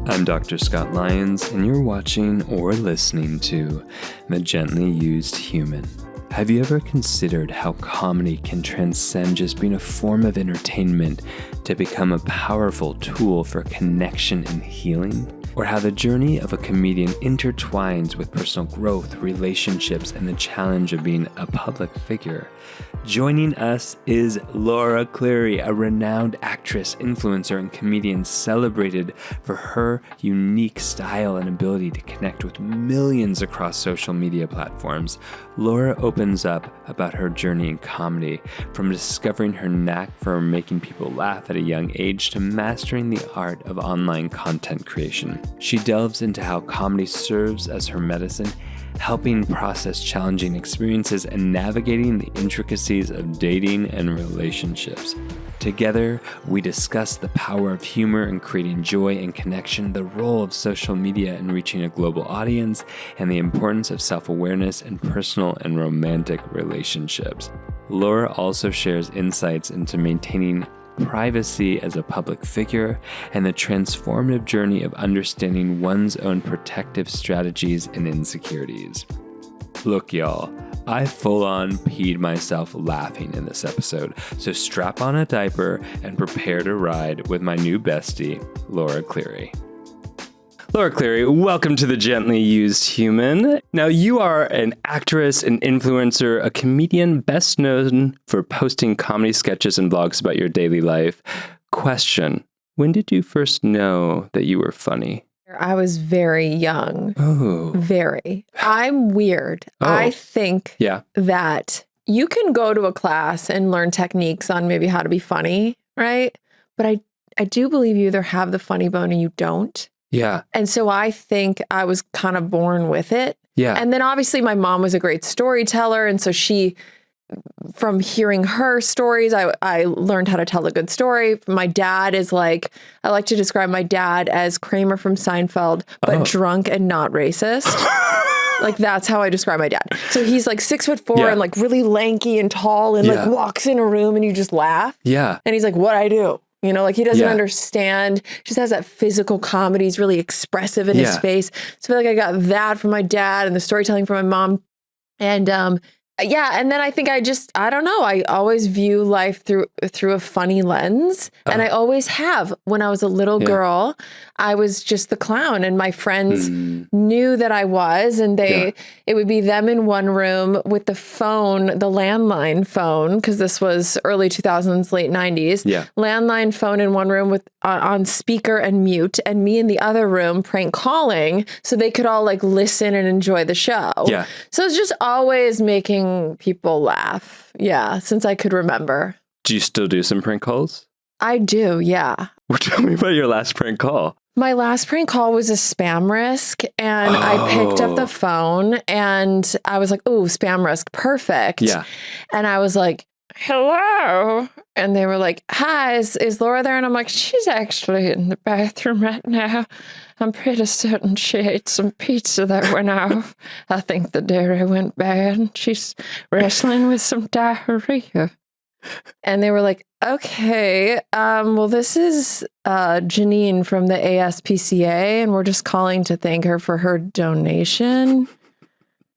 I'm Dr. Scott Lyons, and you're watching or listening to The Gently Used Human. Have you ever considered how comedy can transcend just being a form of entertainment to become a powerful tool for connection and healing? Or how the journey of a comedian intertwines with personal growth, relationships, and the challenge of being a public figure? Joining us is Laura Clery, a renowned actress, influencer, and comedian celebrated for her unique style and ability to connect with millions across social media platforms. Laura opens up about her journey in comedy, from discovering her knack for making people laugh at a young age to mastering the art of online content creation. She delves into how comedy serves as her medicine, helping process challenging experiences and navigating the intricacies of dating and relationships. Together, we discuss the power of humor in creating joy and connection, the role of social media in reaching a global audience, and the importance of self-awareness in personal and romantic relationships. Laura also shares insights into maintaining privacy as a public figure and the transformative journey of understanding one's own protective strategies and insecurities. Look, y'all, I full-on peed myself laughing in this episode, so strap on a diaper and prepare to ride with my new bestie, Laura Clery. Laura Clery, welcome to The Gently Used Human. Now, you are an actress, an influencer, a comedian best known for posting comedy sketches and vlogs about your daily life. Question, when did you first know that you were funny? I was very young. Oh. Very. I'm weird. I think that you can go to a class and learn techniques on maybe how to be funny, right? But I do believe you either have the funny bone and you don't. Yeah. And so I think I was kind of born with it. Yeah. And then obviously my mom was a great storyteller. And so from hearing her stories, I learned how to tell a good story. My dad is I like to describe my dad as Kramer from Seinfeld, but drunk and not racist. That's how I describe my dad. So he's 6'4" and really lanky and tall and walks in a room and you just laugh. Yeah. And he's like, what'd I do? You know, he doesn't understand, just has that physical comedy. He's really expressive in his face. So I feel like I got that from my dad and the storytelling from my mom. And and then I think I don't know. I always view life through a funny lens. And I always have. When I was a little girl, I was just the clown and my friends knew that I was, and it would be them in one room with the phone, the landline phone, because this was early 2000s, late 90s. Yeah. Landline phone in one room with on speaker and mute, and me in the other room prank calling so they could all listen and enjoy the show. Yeah. So it's just always making people laugh. Yeah, since I could remember. Do you still do some prank calls? I do, yeah. Tell me about your last prank call. My last prank call was a spam risk, and I picked up the phone and I was like, ooh, spam risk, perfect. Yeah. And I was like, hello. And they were like, hi, is Laura there? And I'm like, she's actually in the bathroom right now. I'm pretty certain she ate some pizza that went off. I think the dairy went bad. She's wrestling with some diarrhea. And they were like, okay, well, this is Janine from the ASPCA, and we're just calling to thank her for her donation.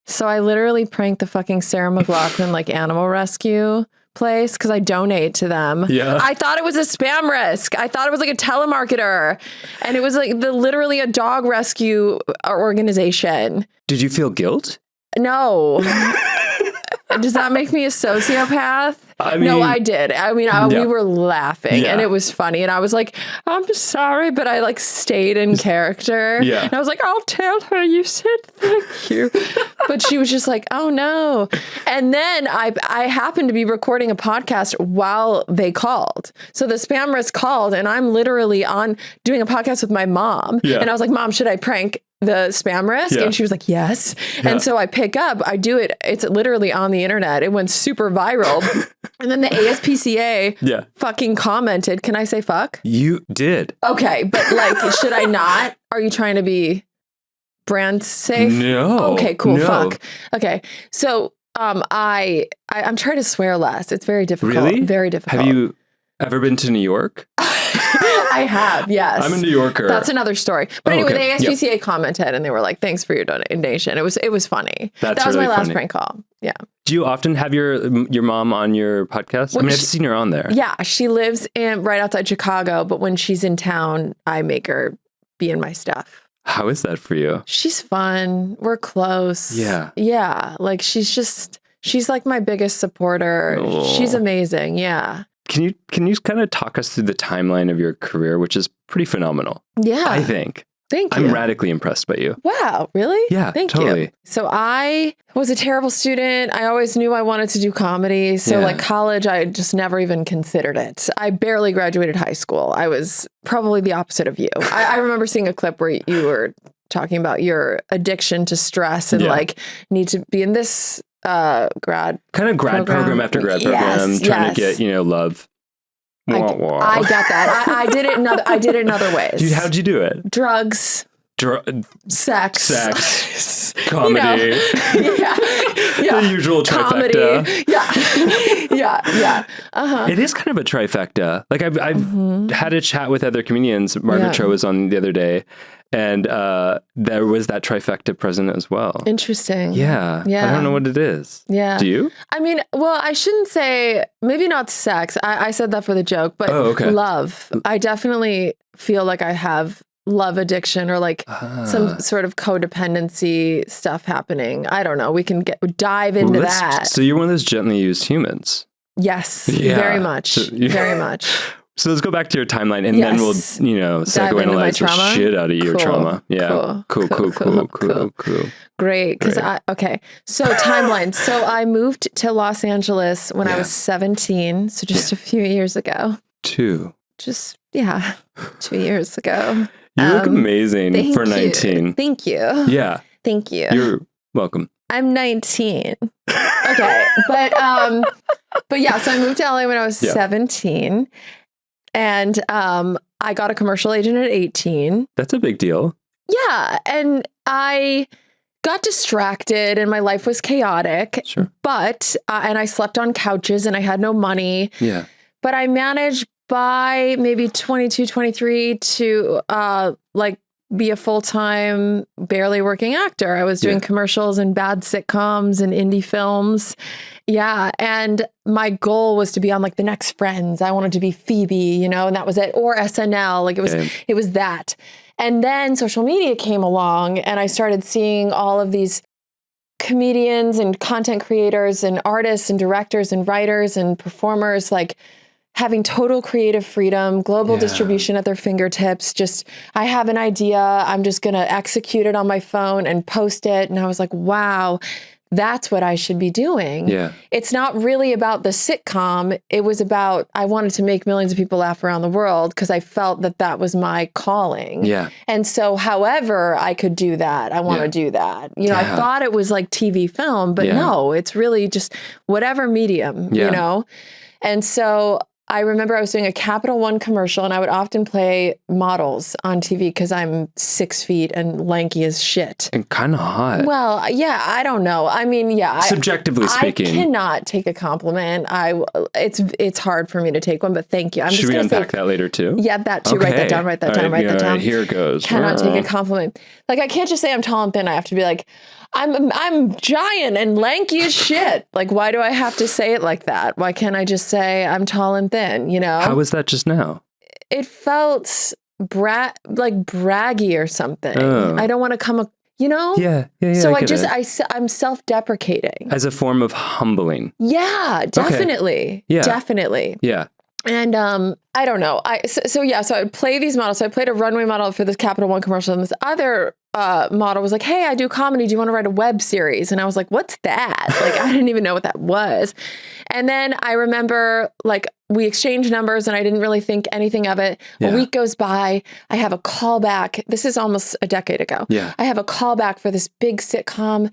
So I literally pranked the fucking Sarah McLachlan animal rescue place because I donate to them. Yeah. I thought it was a spam risk. I thought it was a telemarketer, and it was literally a dog rescue organization. Did you feel guilt? No. Does that make me a sociopath? No, I did. We were laughing and it was funny. And I was like, I'm sorry, but I stayed in character. Yeah. And I was like, I'll tell her you said thank you. But she was just like, oh no. And then I happened to be recording a podcast while they called. So the spam risk called and I'm literally on doing a podcast with my mom. Yeah. And I was like, Mom, should I prank the spam risk? Yeah. And she was like, yes. Yeah. And so I pick up, I do it. It's literally on the internet. It went super viral. And then the ASPCA fucking commented. Can I say fuck? You did. Okay. But should I not? Are you trying to be brand safe? No. Okay, cool. No. Fuck. Okay. So I'm trying to swear less. It's very difficult. Really? Very difficult. Have you ever been to New York? I have, yes. I'm a New Yorker. That's another story. But anyway, okay. the ASPCA commented and they were like, thanks for your donation. It was funny. That was really my last funny. prank call. Yeah. Do you often have your mom on your podcast? Well, I've seen her on there. Yeah, she lives right outside Chicago, but when she's in town, I make her be in my stuff. How is that for you? She's fun. We're close. Yeah. Yeah. Like she's like my biggest supporter. Oh. She's amazing. Yeah. Can you kind of talk us through the timeline of your career, which is pretty phenomenal? Yeah. I think. Thank you. I'm radically impressed by you. Wow, really? Yeah, Thank totally. you. So I was a terrible student. I always knew I wanted to do comedy. So like college, I just never even considered it. I barely graduated high school. I was probably the opposite of you. I remember seeing a clip where you were talking about your addiction to stress and like need to be in this grad program after grad program, trying to get, love. I got that. I did it in other ways. How'd you do it? Drugs. Sex. Comedy. Yeah. The usual trifecta. Comedy. Yeah. Uh-huh. It is kind of a trifecta. Like I've had a chat with other comedians. Margaret Cho was on the other day, and there was that trifecta present as well. Interesting. Yeah. I don't know what it is. Yeah. Do you? I mean, well, I shouldn't say, maybe not sex. I said that for the joke, but love. I definitely feel like I have love addiction or like some sort of codependency stuff happening. I don't know. We can dive into that. So you're one of those gently used humans. Yes. Very much. Very much. So let's go back to your timeline and then we'll, psychoanalyze the shit out of your trauma. Yeah. Cool. Great. So timeline. So I moved to Los Angeles when I was 17. So just a few years ago. 2 years ago. You look amazing for 19. Thank you. Yeah. Thank you. You're welcome. I'm 19. Okay. But yeah, so I moved to LA when I was 17. And I got a commercial agent at 18. That's a big deal. Yeah. And I got distracted and my life was chaotic. Sure. But, and I slept on couches and I had no money. Yeah. But I managed by maybe 22, 23 to be a full-time, barely working actor. I was doing commercials and bad sitcoms and indie films. Yeah. And my goal was to be on like the next Friends. I wanted to be Phoebe, and that was it. Or SNL. Like it was that. And then social media came along and I started seeing all of these comedians and content creators and artists and directors and writers and performers like having total creative freedom, global distribution at their fingertips. Just, I have an idea. I'm just going to execute it on my phone and post it. And I was like, wow, that's what I should be doing. Yeah. It's not really about the sitcom. It was about, I wanted to make millions of people laugh around the world because I felt that was my calling. Yeah. And so however I could do that, I want to do that. I thought it was like TV film, but no, it's really just whatever medium, And so I remember I was doing a Capital One commercial and I would often play models on TV because I'm 6 feet and lanky as shit. And kind of hot. Well, yeah, I don't know. I mean, subjectively speaking. I cannot take a compliment. It's hard for me to take one, but thank you. Should we unpack that later too? Yeah, that too. Okay. Write that down. Here it goes. Cannot take a compliment. Like I can't just say I'm tall and thin. I have to be like, I'm giant and lanky as shit. Like, why do I have to say it like that? Why can't I just say I'm tall and thin, How was that just now? It felt braggy or something. Oh. I don't want to come, Yeah. So I'm self-deprecating. As a form of humbling. Yeah, definitely. Okay. Yeah. Definitely. Yeah. And I don't know. So I would play these models. So I played a runway model for this Capital One commercial, and this other model was like, "Hey, I do comedy. Do you want to write a web series?" And I was like, "What's that?" Like, I didn't even know what that was. And then I remember like we exchanged numbers, and I didn't really think anything of it. Yeah. A week goes by. I have a callback. This is almost a decade ago. Yeah. I have a callback for this big sitcom.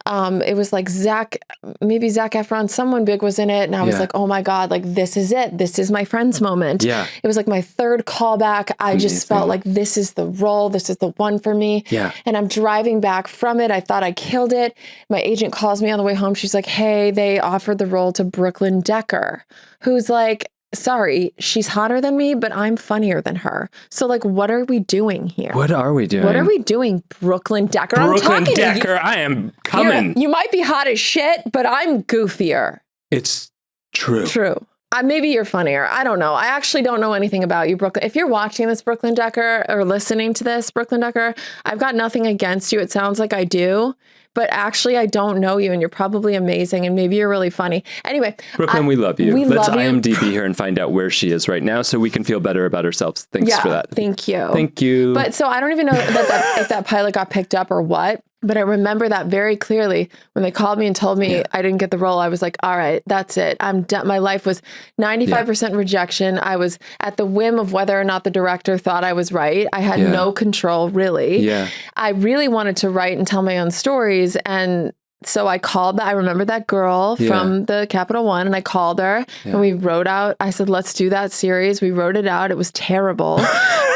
It was like Zac Efron, someone big was in it. And I was like, oh my God, like this is it. This is my Friends moment. Yeah. It was like my third callback. I just felt like this is the role. This is the one for me. Yeah. And I'm driving back from it. I thought I killed it. My agent calls me on the way home. She's like, hey, they offered the role to Brooklyn Decker, who's like sorry, she's hotter than me, but I'm funnier than her. So like, what are we doing here? What are we doing? What are we doing, Brooklyn Decker? Brooklyn Decker, I am coming. You might be hot as shit, but I'm goofier. It's true. True. Maybe you're funnier. I don't know. I actually don't know anything about you, Brooklyn. If you're watching this, Brooklyn Decker, or listening to this, Brooklyn Decker, I've got nothing against you. It sounds like I do. But actually, I don't know you, and you're probably amazing, and maybe you're really funny. Anyway, Brooklyn, we love you. Let's IMDb her and find out where she is right now so we can feel better about ourselves. Thanks for that. Thank you. Thank you. But so I don't even know if that pilot got picked up or what, but I remember that very clearly when they called me and told me I didn't get the role. I was like, all right, that's it. I'm done. My life was 95% rejection. I was at the whim of whether or not the director thought I was right. I had no control, really. Yeah. I really wanted to write and tell my own stories. And so I called I remember that girl from the Capital One, and I called her and we wrote out, I said, let's do that series. We wrote it out. It was terrible,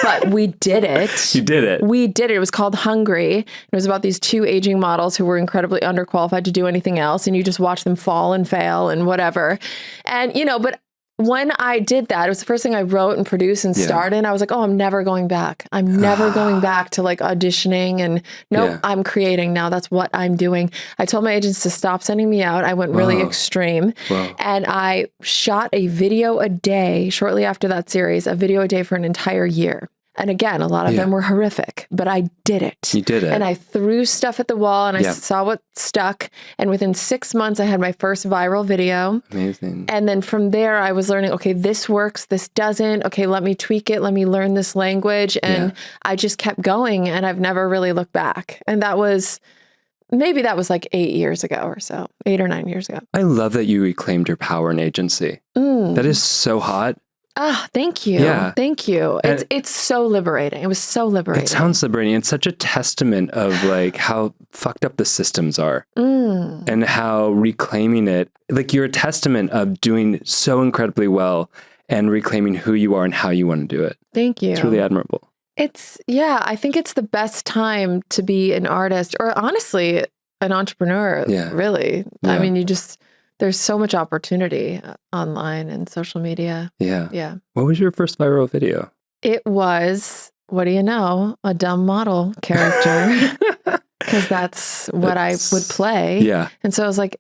but we did it. You did it. We did it. It was called Hungry. It was about these two aging models who were incredibly underqualified to do anything else. And you just watch them fall and fail and whatever. And, but when I did that, it was the first thing I wrote and produced and starred in. I was like, oh, I'm never going back. I'm never going back to like auditioning and I'm creating now. That's what I'm doing. I told my agents to stop sending me out. I went really extreme and I shot a video a day shortly after that series, a video a day for an entire year. And again, a lot of them were horrific, but I did it. You did it. And I threw stuff at the wall and I saw what stuck. And within 6 months, I had my first viral video. Amazing. And then from there, I was learning, okay, this works, this doesn't. Okay, let me tweak it. Let me learn this language. And I just kept going and I've never really looked back. And maybe that was like 8 years ago or so, 8 or 9 years ago. I love that you reclaimed your power and agency. That is so hot. Thank you. Yeah. Thank you. It's so liberating. It was so liberating. It sounds liberating. It's such a testament of like how fucked up the systems are and how reclaiming it, like you're a testament of doing so incredibly well and reclaiming who you are and how you want to do it. Thank you. It's really admirable. I think it's the best time to be an artist or honestly, an entrepreneur. Yeah. Really. Yeah. I mean, there's so much opportunity online and social media. Yeah. Yeah. What was your first viral video? It was, what do you know, a dumb model character. Because that's what I would play. Yeah. And so I was like,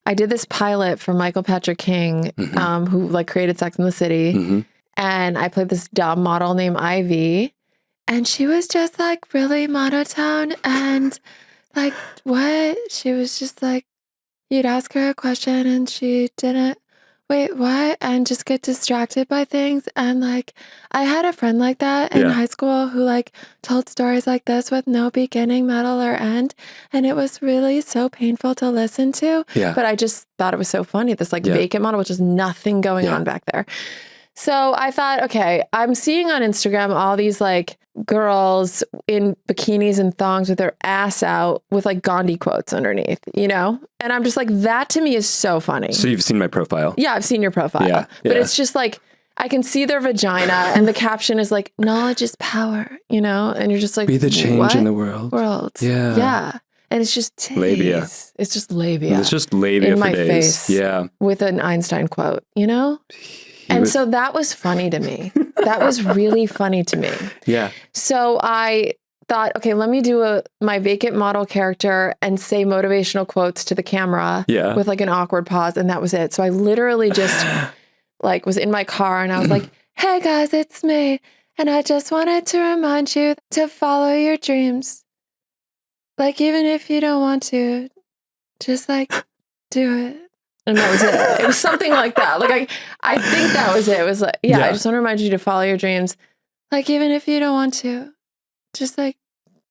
I did this pilot for Michael Patrick King, who like created Sex and the City. And I played this dumb model named Ivy. And she was just like really monotone and like, what? She was just like, you'd ask her a question and she didn't, wait, what? And just get distracted by things. And like, I had a friend like that in high school who like told stories like this with no beginning, middle, or end. And it was really so painful to listen to. Yeah. But I just thought it was so funny. This like vacant model, which is nothing going on back there. So I thought, okay, I'm seeing on Instagram all these like girls in bikinis and thongs with their ass out with like Gandhi quotes underneath, And I'm just like, that to me is so funny. So you've seen my profile? Yeah, I've seen your profile. Yeah, but it's just like, I can see their vagina and the caption is like, knowledge is power, And you're just like, be the change in the world. Yeah. Yeah. And it's just titties. Labia. It's just labia. It's just labia in for my days. Face. Yeah. With an Einstein quote, And so that was funny to me. That was really funny to me. Yeah. So I thought, okay, let me do my vacant model character and say motivational quotes to the camera with like an awkward pause. And that was it. So I literally just like was in my car and I was like, hey guys, it's me. And I just wanted to remind you to follow your dreams. Like, even if you don't want to, just like do it. And that was it. It was something like that. Like, I think that was it. It was like, I just want to remind you to follow your dreams. Like, even if you don't want to, just like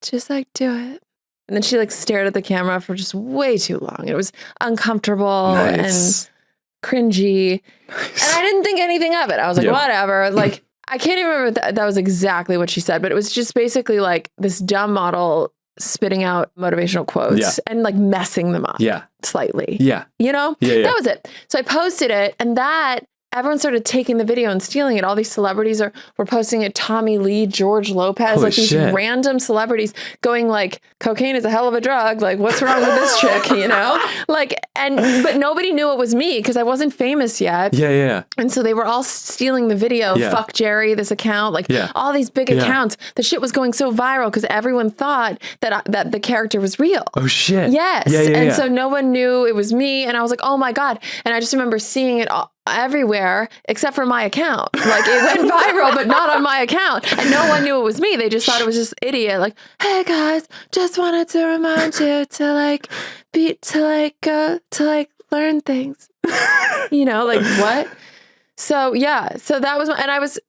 do it. And then she like stared at the camera for just way too long. It was uncomfortable and cringy. Nice. And I didn't think anything of it. I was like, whatever. Like, I can't even remember that was exactly what she said, but it was just basically like this dumb model spitting out motivational quotes and like messing them up slightly. Yeah. That was it. So I posted it and that everyone started taking the video and stealing it. All these celebrities were posting it. Tommy Lee, George Lopez, Holy like these shit. random celebrities going like, cocaine is a hell of a drug. Like, what's wrong with this chick, you know? Like, but nobody knew it was me because I wasn't famous yet. Yeah. And so they were all stealing the video. Yeah. Fuck Jerry, this account, like all these big accounts. The shit was going so viral because everyone thought that the character was real. Oh shit. Yes. And so no one knew it was me. And I was like, oh my God. And I just remember seeing it everywhere except for my account. Like it went viral, but not on my account. And no one knew it was me. They just thought it was this idiot. Like, hey guys, just wanted to remind you to learn things. You know, like what? So yeah. So that was, and I was,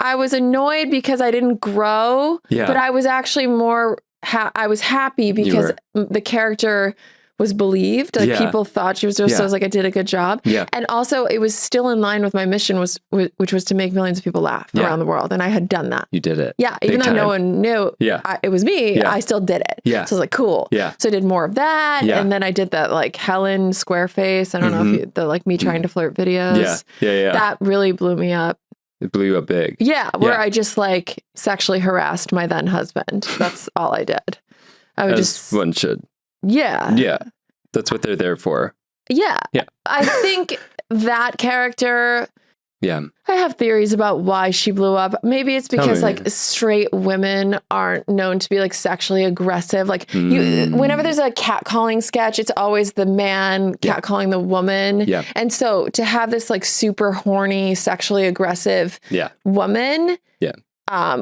I was annoyed because I didn't grow, but I was actually more, I was happy because the character was believed. Like people thought she was doing, so I was like, I did a good job. Yeah. And also it was still in line with my mission which was to make millions of people laugh around the world. And I had done that. You did it. Yeah. Even though no one knew it was me, I still did it. Yeah. So I was like, cool. Yeah. So I did more of that. Yeah. And then I did that like Helen Squareface. I don't know if the like me trying to flirt videos. Yeah. That really blew me up. It blew you up big. Yeah. Where I just like sexually harassed my then husband. That's all I did. I would As one should. Yeah. Yeah. That's what they're there for. Yeah. Yeah. I think that character. Yeah. I have theories about why she blew up. Maybe it's because like straight women aren't known to be like sexually aggressive. Like whenever there's a catcalling sketch, it's always the man catcalling the woman. Yeah. And so to have this like super horny, sexually aggressive woman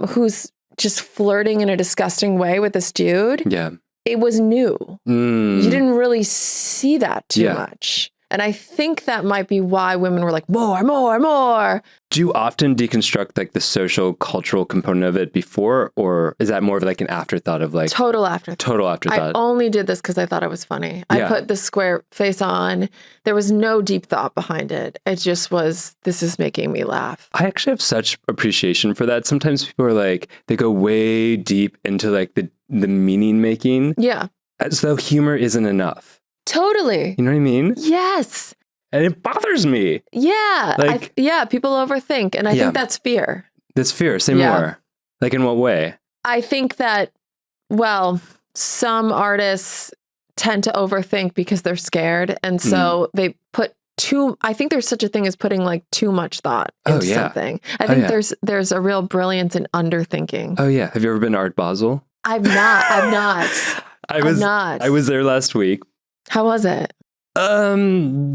who's just flirting in a disgusting way with this dude. Yeah. It was new. You didn't really see that too much. And I think that might be why women were like, more. Do you often deconstruct like the social, cultural component of it before, or is that more of like an afterthought of like... Total afterthought. I only did this because I thought it was funny. I put the square face on. There was no deep thought behind it. It just was, this is making me laugh. I actually have such appreciation for that. Sometimes people are like, they go way deep into like the meaning making. Yeah. As though humor isn't enough. Totally. You know what I mean? Yes. And it bothers me. Yeah. Like, people overthink. And I think that's fear. That's fear. Say more. Like in what way? I think that, well, some artists tend to overthink because they're scared. And so they put I think there's such a thing as putting like too much thought into something. I think there's a real brilliance in underthinking. Oh yeah. Have you ever been to Art Basel? I've not. I was there last week. How was it?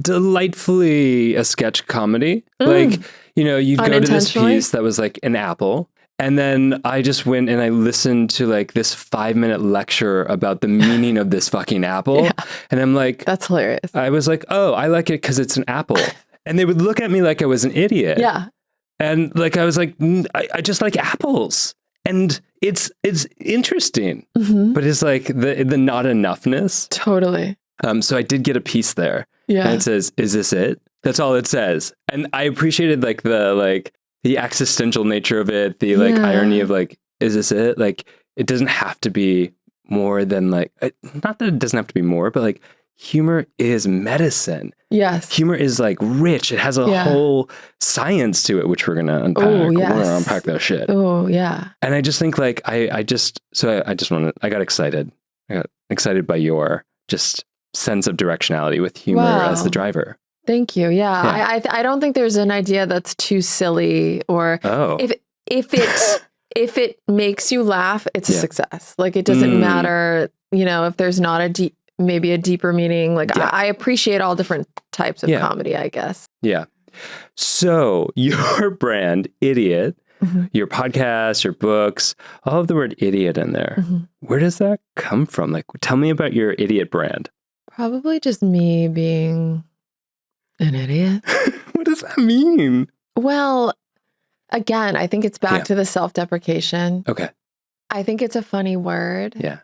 Delightfully a sketch comedy. Like, you'd go to this piece that was like an apple. And then I just went and I listened to like this 5-minute lecture about the meaning of this fucking apple. And I'm like, that's hilarious. I was like, oh, I like it because it's an apple. And they would look at me like I was an idiot. Yeah. And like, I was like, I just like apples. And it's interesting, but it's like the not enoughness. Totally. So I did get a piece there. Yeah. And it says, is this it? That's all it says. And I appreciated like the existential nature of it, the like irony of like, is this it? Like, it doesn't have to be more than like, not that it doesn't have to be more, but like humor is medicine. Yes. Humor is like rich. It has a whole science to it, which we're going to unpack. We're going to unpack that shit. Oh yeah. And I just think like, I got excited. I got excited by your just sense of directionality with humor as the driver. Thank you. Yeah. I don't think there's an idea that's too silly or if it makes you laugh, it's a success. Like it doesn't matter, if there's not maybe a deeper meaning. Like I appreciate all different types of comedy, I guess. Yeah. So your brand, Idiot, your podcast, your books, all have the word idiot in there. Where does that come from? Like, tell me about your Idiot brand. Probably just me being an idiot. What does that mean? Well, again, I think it's back to the self-deprecation. Okay. I think it's a funny word. Yeah.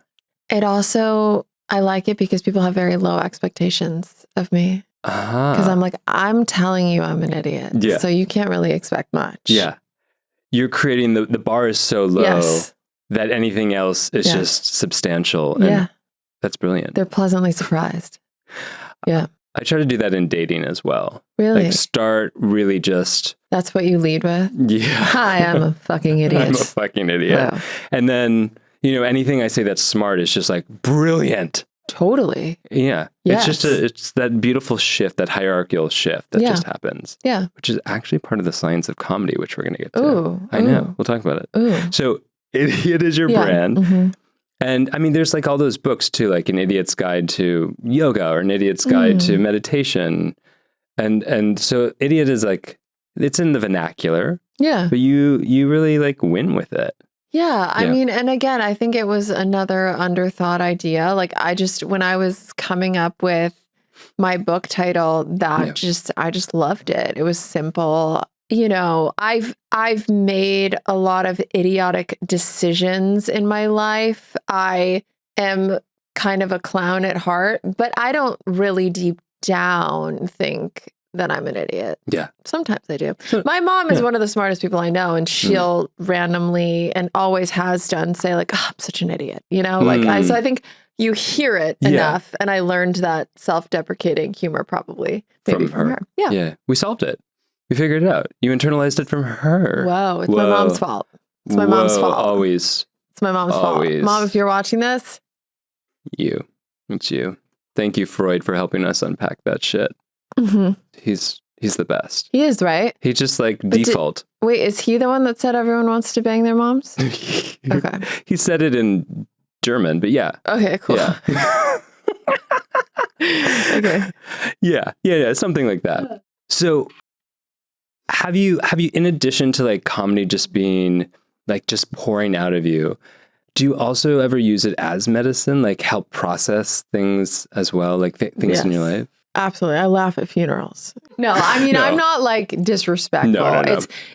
It also, I like it because people have very low expectations of me. Because I'm like, I'm telling you I'm an idiot. Yeah. So you can't really expect much. Yeah. You're creating the bar is so low that anything else is just substantial. And that's brilliant. They're pleasantly surprised. Yeah. I try to do that in dating as well. Really? Like start really just... That's what you lead with? Yeah. Hi, I'm a fucking idiot. I'm a fucking idiot. Wow. And then, anything I say that's smart is just like, brilliant. Totally. Yeah. Yes. It's that beautiful shift, that hierarchical shift that just happens. Yeah. Which is actually part of the science of comedy, which we're going to get to. Ooh. I know. We'll talk about it. Ooh. So Idiot is your brand. Mm-hmm. And I mean, there's like all those books too, like An Idiot's Guide to Yoga or An Idiot's Guide to Meditation. And so Idiot is like, it's in the vernacular. Yeah. But you really like win with it. Yeah. I mean, and again, I think it was another underthought idea. Like when I was coming up with my book title, I just loved it. It was simple. I've made a lot of idiotic decisions in my life. I am kind of a clown at heart, but I don't really deep down think that I'm an idiot. Yeah. Sometimes I do. My mom is one of the smartest people I know, and she'll randomly and always has done say like, oh, I'm such an idiot, so I think you hear it enough, and I learned that self-deprecating humor probably maybe from her. Yeah. Yeah. We solved it. We figured it out. You internalized it from her. Whoa. It's my mom's fault. It's my mom's fault. Always. It's my mom's fault. Mom, if you're watching this. It's you. Thank you, Freud, for helping us unpack that shit. Mm-hmm. He's the best. He is, right? He just like default. Wait, is he the one that said everyone wants to bang their moms? Okay. He said it in German, but yeah. Okay, cool. Yeah. Okay. Yeah, something like that. So have you, in addition to like comedy just being like just pouring out of you, do you also ever use it as medicine, like help process things as well, like things in your life? Absolutely. I laugh at funerals. No, I mean, I'm not like disrespectful. No.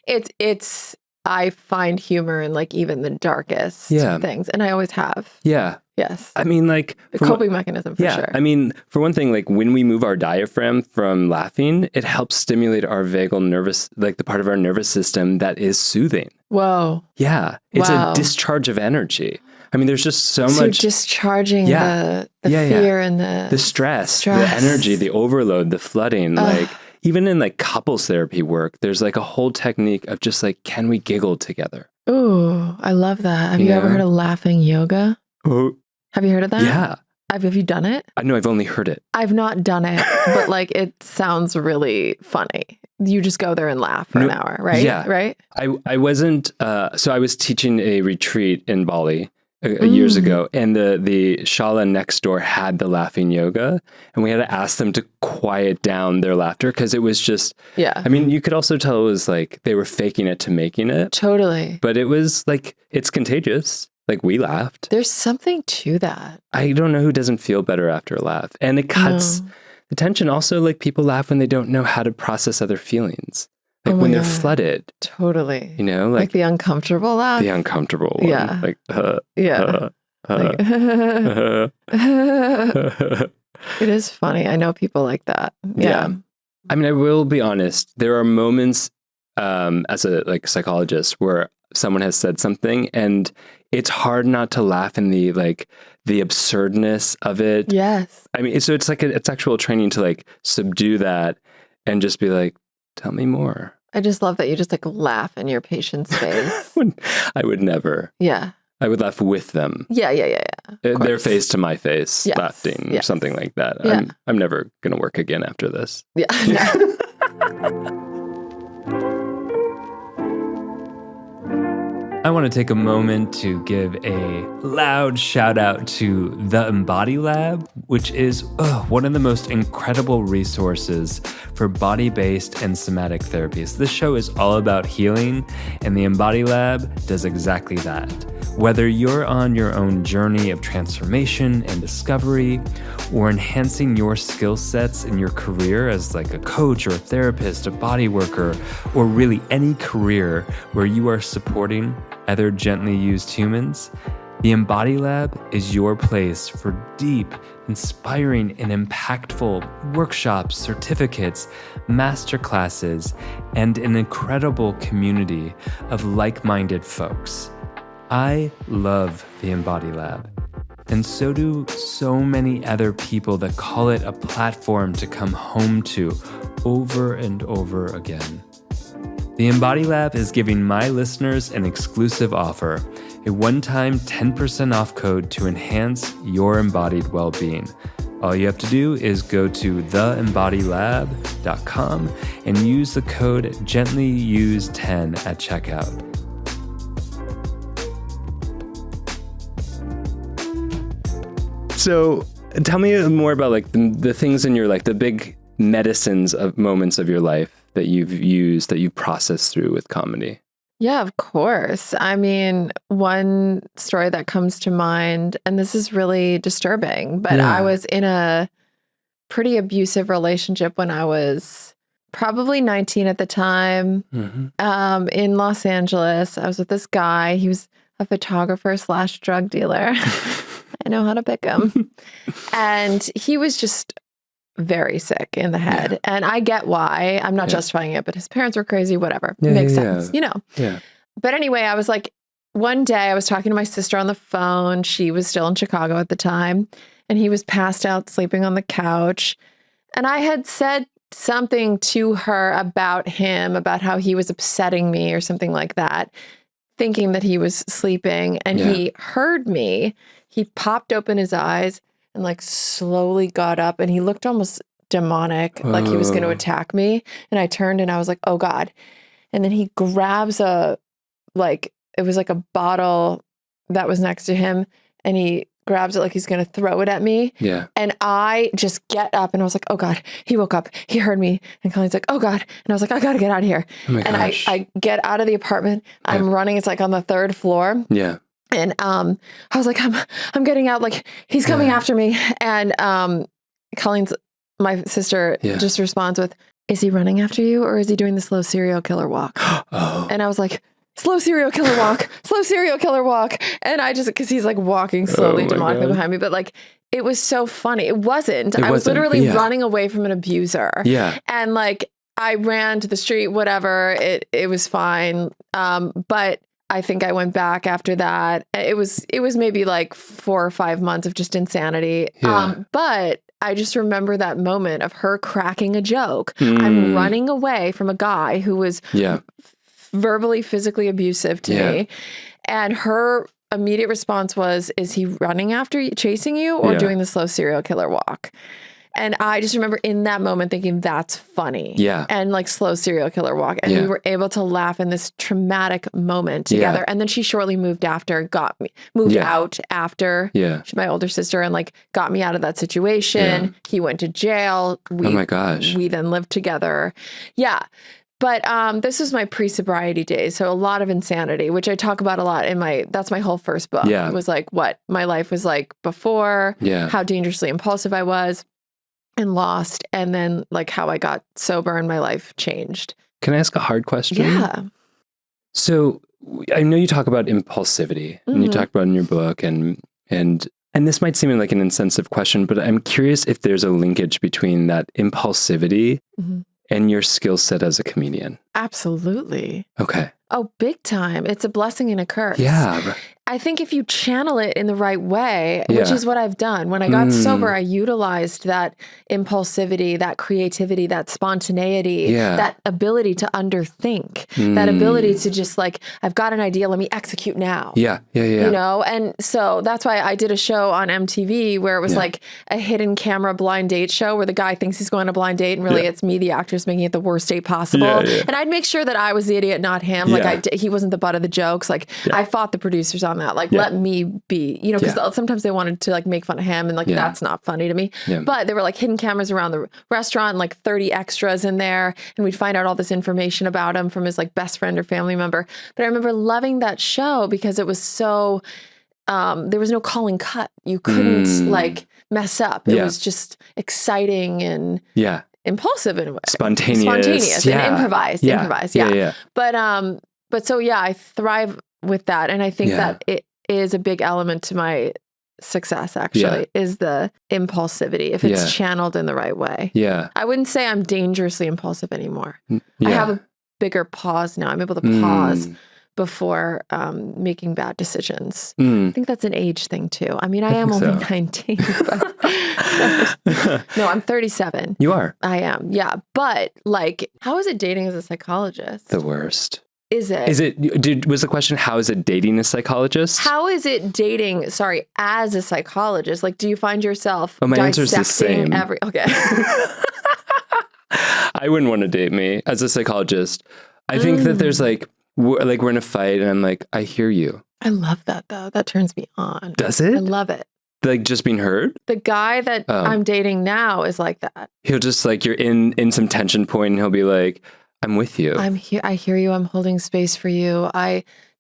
It's, I find humor in like even the darkest things. And I always have. Yeah. Yes. I mean, like a coping mechanism for sure. I mean, for one thing, like when we move our diaphragm from laughing, it helps stimulate our vagal nervous, like the part of our nervous system that is soothing. Whoa. Yeah. It's a discharge of energy. I mean, there's just so much discharging the fear and the stress, the energy, the overload, the flooding. Like even in like couples therapy work, there's like a whole technique of just like, can we giggle together? Ooh, I love that. Have you ever heard of laughing yoga? Oh, have you heard of that? Yeah. Have you done it? No, I've only heard it. I've not done it, but like it sounds really funny. You just go there and laugh for an hour, right? Yeah. Right? I wasn't, so I was teaching a retreat in Bali years ago, and the Shala next door had the laughing yoga, and we had to ask them to quiet down their laughter because it was just, I mean, you could also tell it was like they were faking it to making it. Totally. But it was like, it's contagious. Like we laughed. There's something to that. I don't know who doesn't feel better after a laugh. And it cuts the tension. Also, like people laugh when they don't know how to process other feelings. Like when they're flooded. Totally. Like the uncomfortable laugh. The uncomfortable one. Yeah. Like, it is funny. I know people like that. Yeah. I mean, I will be honest. There are moments as a like psychologist where someone has said something and it's hard not to laugh in the absurdness of it. Yes. I mean, so it's like it's actual training to like subdue that and just be like, tell me more. I just love that you just like laugh in your patient's face. I would never. Yeah. I would laugh with them. Yeah. Their face to my face, laughing, something like that. Yeah. I'm never going to work again after this. Yeah. I want to take a moment to give a loud shout out to the Embody Lab, which is one of the most incredible resources for body-based and somatic therapies. This show is all about healing, and the Embody Lab does exactly that. Whether you're on your own journey of transformation and discovery, or enhancing your skill sets in your career as like a coach or a therapist, a body worker, or really any career where you are supporting other gently used humans, the Embody Lab is your place for deep, inspiring, and impactful workshops, certificates, masterclasses, and an incredible community of like-minded folks. I love the Embody Lab. And so do so many other people that call it a platform to come home to over and over again. The Embody Lab is giving my listeners an exclusive offer, a one-time 10% off code to enhance your embodied well-being. All you have to do is go to theembodylab.com and use the code GentlyUse10 at checkout. So tell me more about like the things in your, like the big medicines of moments of your life that you've used, that you've processed through with comedy. Yeah, of course. I mean, one story that comes to mind, and this is really disturbing, but I was in a pretty abusive relationship when I was probably 19 at the time, in Los Angeles. I was with this guy. He was a photographer / drug dealer. I know how to pick him. And he was just very sick in the head. Yeah. And I get why. I'm not justifying it, but his parents were crazy, whatever. Makes sense, you know? Yeah. But anyway, I was like, one day I was talking to my sister on the phone. She was still in Chicago at the time. And he was passed out, sleeping on the couch. And I had said something to her about him, about how he was upsetting me or something like that, thinking that he was sleeping. And he heard me. He popped open his eyes and like slowly got up, and he looked almost demonic, like he was going to attack me. And I turned and I was like, oh God. And then he grabs it was like a bottle that was next to him, and he grabs it like he's going to throw it at me. Yeah. And I just get up and I was like, oh God, he woke up. He heard me. And Colleen's like, oh God. And I was like, I got to get out of here. Oh my gosh. I get out of the apartment. I'm running. It's like on the 3rd floor. Yeah. And I was like, I'm getting out, like he's coming after me. And Colleen's, my sister, just responds with, is he running after you, or is he doing the slow serial killer walk? And I was like, slow serial killer walk, slow serial killer walk. And I just, because he's like walking slowly, demonically behind me, but like it was so funny. It wasn't. I was literally running away from an abuser. Yeah. And like I ran to the street, whatever. It was fine. But I think I went back after that. It was maybe like 4 or 5 months of just insanity. Yeah. But I just remember that moment of her cracking a joke. I'm running away from a guy who was verbally, physically abusive to me. And her immediate response was, is he running after you, chasing you, or doing the slow serial killer walk? And I just remember in that moment thinking, that's funny. Yeah. And like slow serial killer walk. And we were able to laugh in this traumatic moment together. And then she shortly moved out after she's my older sister, and like got me out of that situation. Yeah. He went to jail. Oh my gosh. We then lived together. Yeah. But this was my pre-sobriety days. So a lot of insanity, which I talk about a lot in that's my whole first book. Yeah. It was like what my life was like before, how dangerously impulsive I was and lost, and then like how I got sober and my life changed. Can I ask a hard question? Yeah. So I know you talk about impulsivity, and you talk about it in your book, and this might seem like an insensitive question, but I'm curious if there's a linkage between that impulsivity and your skill set as a comedian. Absolutely. Okay. Oh, big time. It's a blessing and a curse. Yeah. I think if you channel it in the right way, which is what I've done. When I got sober, I utilized that impulsivity, that creativity, that spontaneity, that ability to underthink, that ability to just like, I've got an idea, let me execute now. Yeah. You know? And so that's why I did a show on MTV where it was like a hidden camera blind date show where the guy thinks he's going on a blind date and really it's me, the actress, making it the worst date possible. And I'd make sure that I was the idiot, not him. Like he wasn't the butt of the jokes. Like I fought the producers on that. Like, let me be, you know, because sometimes they wanted to like make fun of him, and like that's not funny to me. But there were like hidden cameras around the restaurant, and like 30 extras in there, and we'd find out all this information about him from his like best friend or family member. But I remember loving that show because it was so there was no calling cut. You couldn't like mess up. It was just exciting and impulsive in a way, spontaneous and improvised. But so I thrive with that, and I think that it is a big element to my success, actually, is the impulsivity, if it's channeled in the right way. Yeah. I wouldn't say I'm dangerously impulsive anymore. I have a bigger pause now. I'm able to pause. before making bad decisions. I think that's an age thing too. I mean, I am only 19, but no, I'm 37. You are. I am. Yeah. But like, how is it dating as a psychologist? The worst. Is it? Was the question, how is it dating a psychologist? How is it dating, as a psychologist? Like, do you find yourself my answer's the same. Okay. I wouldn't want to date me as a psychologist. I think that there's we're in a fight and I'm like, I hear you. I love that though. That turns me on. Does it? I love it. Like just being heard? The guy that I'm dating now is like that. He'll just like, you're in some tension point and he'll be like, I'm with you. I'm here. I hear you. I'm holding space for you.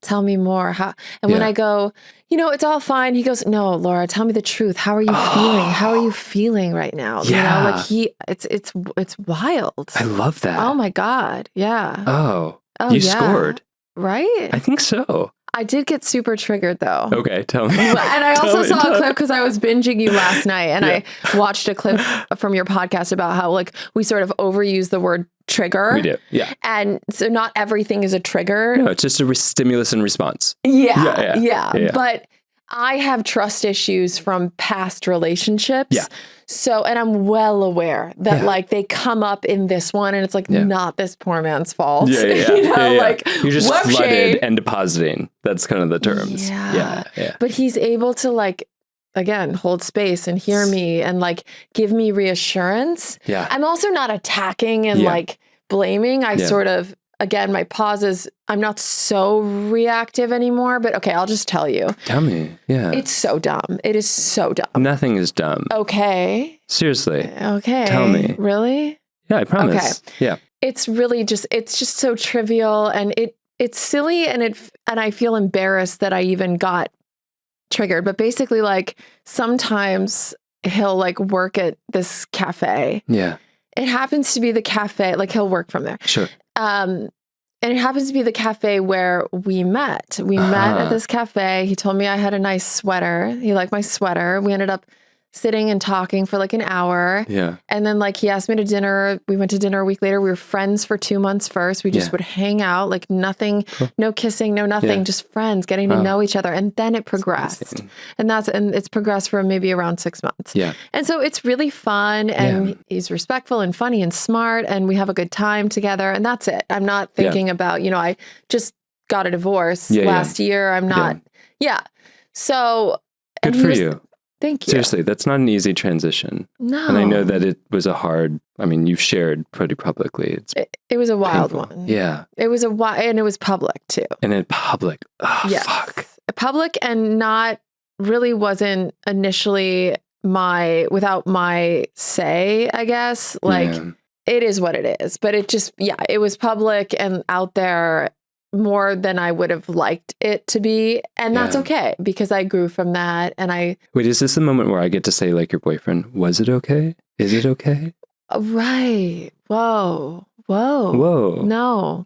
Tell me more. When I go, it's all fine. He goes, no, Laura, tell me the truth. How are you feeling? How are you feeling right now? Yeah. It's wild. I love that. Oh my God. Yeah. Oh, you scored. Right? I think so. I did get super triggered though. Okay, tell me. And I also saw a clip because I was binging you last night and I watched a clip from your podcast about how like we sort of overuse the word trigger. We do, yeah. And so not everything is a trigger. No, it's just a stimulus and response. Yeah. But I have trust issues from past relationships. Yeah. So, and I'm well aware that like they come up in this one and it's like not this poor man's fault. Like you're just flooded shade. and depositing. That's kind of the terms. Yeah. But he's able to like, again, hold space and hear me and like give me reassurance. Yeah. I'm also not attacking and like blaming. I sort of, again, my pauses, I'm not so reactive anymore, but okay, I'll just tell you. Tell me. Yeah. It's so dumb. It is so dumb. Nothing is dumb. Okay. Seriously. Okay. Tell me. Really? Yeah, I promise. Okay. Yeah. It's really it's just so trivial and it's silly and I feel embarrassed that I even got triggered. But basically like sometimes he'll like work at this cafe. Yeah. It happens to be the cafe, like he'll work from there. Sure. And it happens to be the cafe where we met. We met at this cafe. He told me I had a nice sweater. He liked my sweater. We ended up sitting and talking for like an hour. Yeah. And then like he asked me to dinner. We went to dinner a week later. We were friends for 2 months first. We just would hang out, like nothing, no kissing, no nothing, just friends, getting to know each other. And then it progressed. And it's progressed for maybe around 6 months. Yeah. And so it's really fun and he's respectful and funny and smart and we have a good time together. And that's it. I'm not thinking about, I just got a divorce last year. I'm not. So. Good for you. Thank you. Seriously, that's not an easy transition. No. And I know that it was you've shared pretty publicly. It was a wild painful. one. Yeah. It was and it was public too. And in public. Oh, yes. Fuck. Public and not really wasn't initially without my say, I guess. Like it is what it is. But it just, it was public and out there more than I would have liked it to be. And that's okay because I grew from that. And Wait, is this the moment where I get to say like your boyfriend, was it okay? Is it okay? Right. Whoa. No,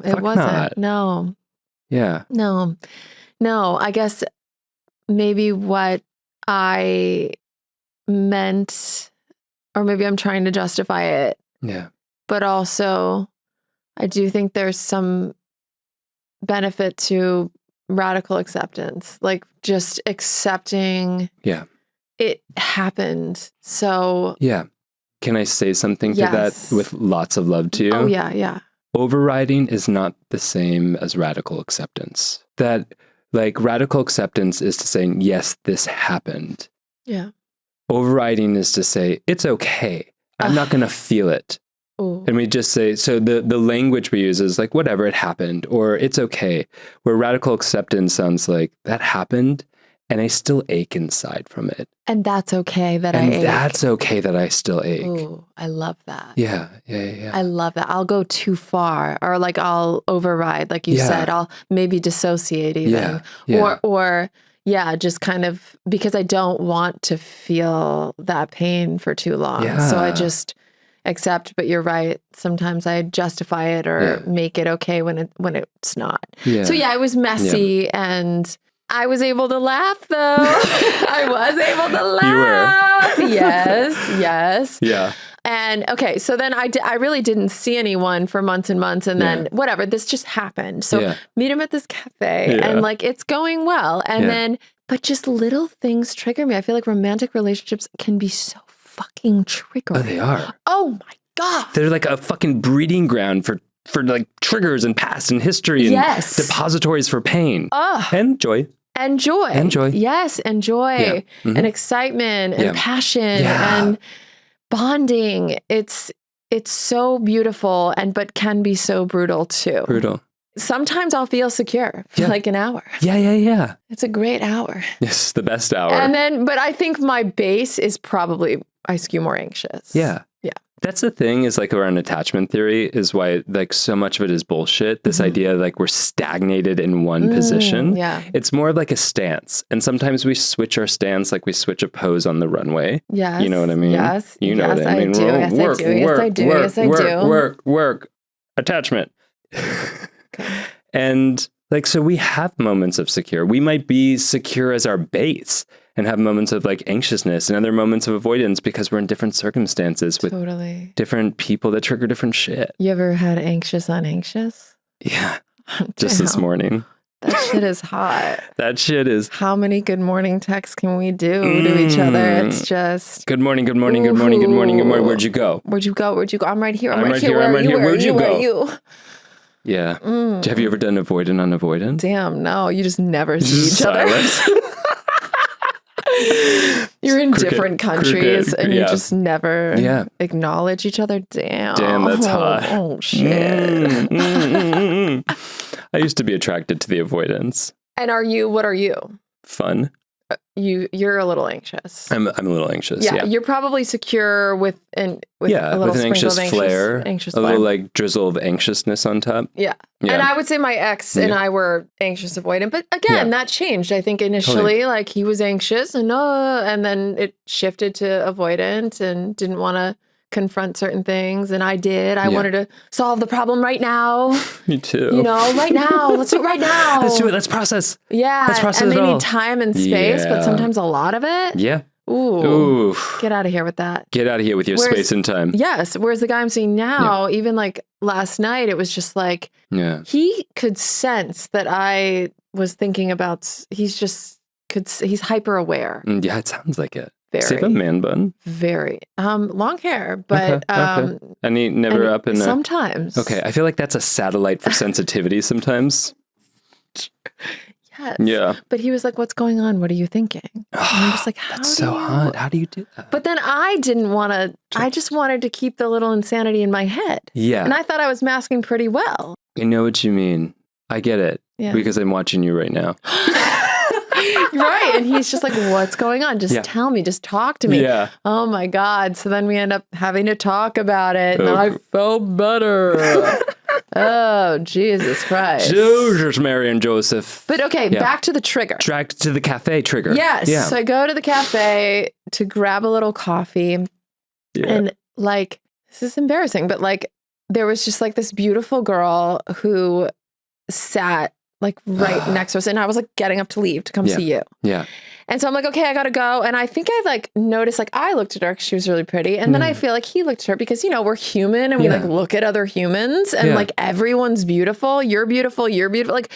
it wasn't. Not. No. Yeah. No. I guess maybe what I meant, or maybe I'm trying to justify it. Yeah. But also I do think there's some benefit to radical acceptance, like just accepting it happened. So can I say something to that with lots of love to you? Oh yeah. Overriding is not the same as radical acceptance. That like radical acceptance is to say, yes, this happened. Yeah. Overriding is to say, it's okay. I'm not going to feel it. Ooh. And we just say, so the language we use is like, whatever, it happened, or it's okay. Where radical acceptance sounds like, that happened, and I still ache inside from it. And that's okay that I ache. And that's okay that I still ache. Ooh, I love that. Yeah. I love that. I'll go too far, or like I'll override, like you said, I'll maybe dissociate even. Or just kind of, because I don't want to feel that pain for too long. So I just accept, but you're right. Sometimes I justify it or make it okay when it's not. Yeah. So it was messy and I was able to laugh though. I was able to laugh. You were. Yes. Yeah. And okay, so then I really didn't see anyone for months and months. And then whatever, this just happened. So meet him at this cafe and like, it's going well. And then, but just little things trigger me. I feel like romantic relationships can be so fucking triggering. Oh, they are. Oh my God. They're like a fucking breeding ground for like triggers and past and history and depositories for pain and joy. And joy. And joy. Yes, and joy and excitement and passion and bonding. It's so beautiful but can be so brutal too. Brutal. Sometimes I'll feel secure for like an hour. Yeah. It's a great hour. It's the best hour. And then, but I think my base is probably I skew more anxious. Yeah. That's the thing is like around attachment theory is why like so much of it is bullshit. This idea like we're stagnated in one position. Yeah. It's more of like a stance. And sometimes we switch our stance like we switch a pose on the runway. Yes. You know what I mean? Yes. You know what I mean? Yes, I do. Work. Attachment. And like, so we have moments of secure. We might be secure as our base and have moments of like anxiousness and other moments of avoidance because we're in different circumstances with different people that trigger different shit. You ever had anxious on anxious? Yeah. Just this morning. That shit is hot. That shit is. How many good morning texts can we do to each other? It's just. Good morning, good morning, good morning, good morning, good morning. Where'd you go? Where'd you go? I'm right here. I'm right here. Where'd you go? Where are you? Yeah. Have you ever done avoidant on avoidant? Damn, no. You just never see each other. You're in different countries and you just never acknowledge each other. Damn, that's hot. Oh, shit. I used to be attracted to the avoidance. And what are you? Fun. You're a little anxious. I'm a little anxious. Yeah. You're probably secure with a little with an anxious flair, a little like drizzle of anxiousness on top. Yeah. And I would say my ex and I were anxious avoidant, but again, that changed. I think initially, like he was anxious and then it shifted to avoidant and didn't want to confront certain things, and I did. I wanted to solve the problem right now. Me too. Right now. Let's do it right now. Let's do it. Let's process. Yeah. Let's process and they it all. need time and space, but sometimes a lot of it. Yeah. Ooh. Get out of here with that. Get out of here with your space and time. Yes. Whereas the guy I'm seeing now, even like last night, it was just like, he could sense that I was thinking about, he's hyper aware. Yeah, it sounds like it. Very. Does he have a man bun? Very. Long hair, but... Okay. And he never up in sometimes. Okay, I feel like that's a satellite for sensitivity sometimes. Yes. Yeah. But he was like, what's going on? What are you thinking? And I'm just like, that's so hot. How do you do that? But then I didn't want to... I just wanted to keep the little insanity in my head. Yeah. And I thought I was masking pretty well. I know what you mean. I get it. Yeah. Because I'm watching you right now. Right. And he's just like, what's going on? Just tell me. Just talk to me. Yeah. Oh, my God. So then we end up having to talk about it. And I felt better. Oh, Jesus Christ. Jesus, Mary and Joseph. But okay, back to the trigger. Back to the cafe trigger. Yes. Yeah. So I go to the cafe to grab a little coffee. Yeah. And like, this is embarrassing, but like, there was just like this beautiful girl who sat like right next to us. And I was like getting up to leave to come see you. Yeah. And so I'm like, okay, I got to go. And I think I like noticed, like I looked at her because she was really pretty. And then I feel like he looked at her because, we're human and we like look at other humans and like everyone's beautiful. You're beautiful. You're beautiful. Like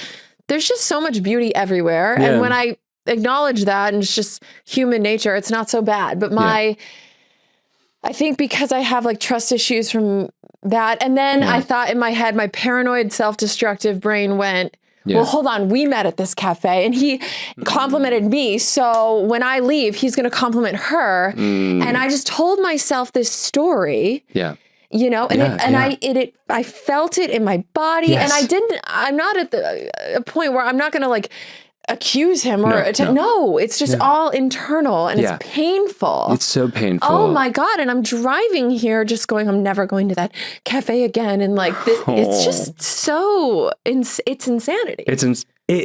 there's just so much beauty everywhere. Yeah. And when I acknowledge that and it's just human nature, it's not so bad. But I think because I have like trust issues from that. And then I thought in my head, my paranoid self-destructive brain went, well, hold on. We met at this cafe and he complimented me. So when I leave, he's going to compliment her. And I just told myself this story. Yeah. I felt it in my body. Yes. And I'm not at a point where I'm not going to like accuse him or no, it's just all internal and it's painful. It's so painful. Oh my God. And I'm driving here just going, I'm never going to that cafe again. And like, it's just so, it's insanity.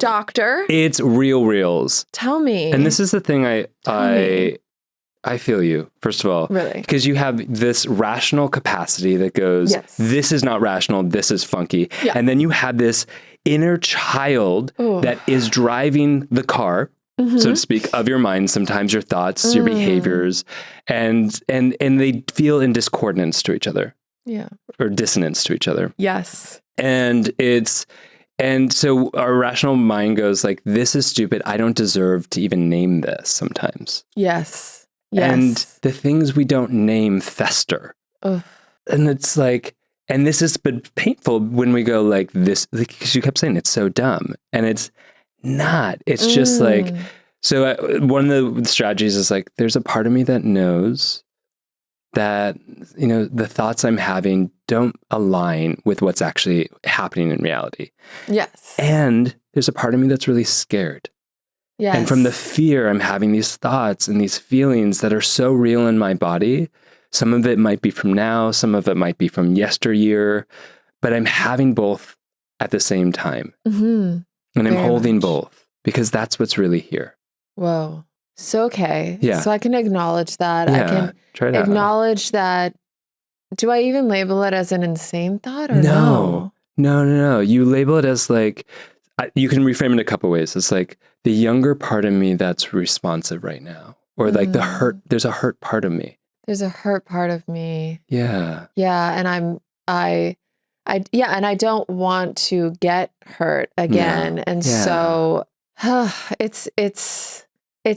Doctor. It's reels. Tell me. And this is the thing I feel you, first of all. Really? Because you have this rational capacity that goes, this is not rational, this is funky. Yeah. And then you have this inner child that is driving the car so to speak, of your mind, sometimes your thoughts, your behaviors, and they feel in discordance to each other. Yeah. Or dissonance to each other. Yes. And so our rational mind goes like, this is stupid. I don't deserve to even name this sometimes. Yes. And the things we don't name fester. Ugh. And it's like, and this has been painful when we go like this, because you kept saying it's so dumb, and it's not. It's just like, so one of the strategies is like, there's a part of me that knows that, you know, the thoughts I'm having don't align with what's actually happening in reality. Yes. And there's a part of me that's really scared. Yes. And from the fear, I'm having these thoughts and these feelings that are so real in my body. Some of it might be from now, some of it might be from yesteryear, but I'm having both at the same time. And I'm holding both because that's what's really here. Whoa. So, okay. Yeah. So I can acknowledge that. Yeah, I can try it acknowledge that. Do I even label it as an insane thought or no? No. You label it as like, you can reframe it a couple ways. It's like the younger part of me that's responsive right now. Or like the hurt, there's a hurt part of me. There's a hurt part of me. Yeah. Yeah. And and I don't want to get hurt again. No. And so it's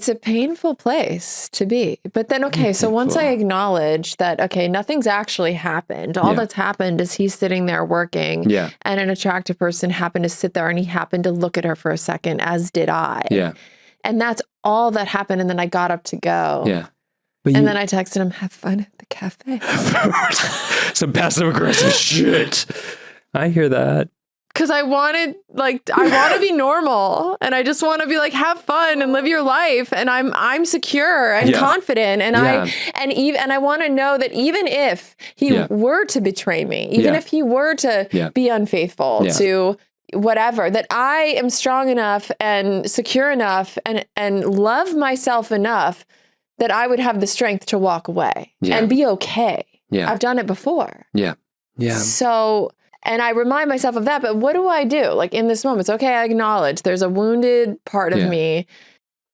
a painful place to be. But then, okay, so once I acknowledge that, okay, nothing's actually happened. All that's happened is he's sitting there working and an attractive person happened to sit there and he happened to look at her for a second, as did I. Yeah. And that's all that happened. And then I got up to go. Yeah. And then I texted him, have fun at the cafe. Some passive aggressive shit. I hear that. Because I want to be normal, and I just want to be like, have fun and live your life. And I'm secure and confident. And I want to know that even if he were to betray me, even if he were to be unfaithful to whatever, that I am strong enough and secure enough and love myself enough that I would have the strength to walk away and be okay. Yeah. I've done it before. Yeah. Yeah. So, and I remind myself of that, but what do I do? Like in this moment, it's okay, I acknowledge there's a wounded part of me.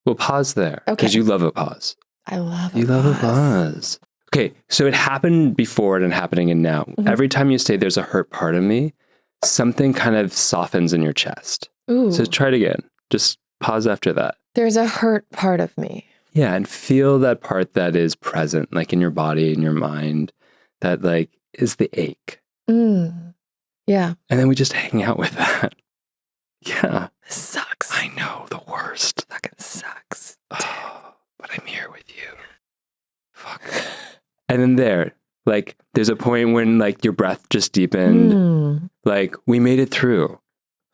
Well, pause there. Okay. Because you love a pause. I love You love a pause. Okay. So it happened before and happening and now. Every time you say there's a hurt part of me, something kind of softens in your chest. Ooh. So try it again. Just pause after that. There's a hurt part of me. Yeah. And feel that part that is present, like in your body, in your mind, that like is the ache. Yeah. And then we just hang out with that. Yeah. This sucks. I know, the worst. Fucking sucks. Oh, but I'm here with you. Fuck. And then there's a point when like your breath just deepened. Like we made it through.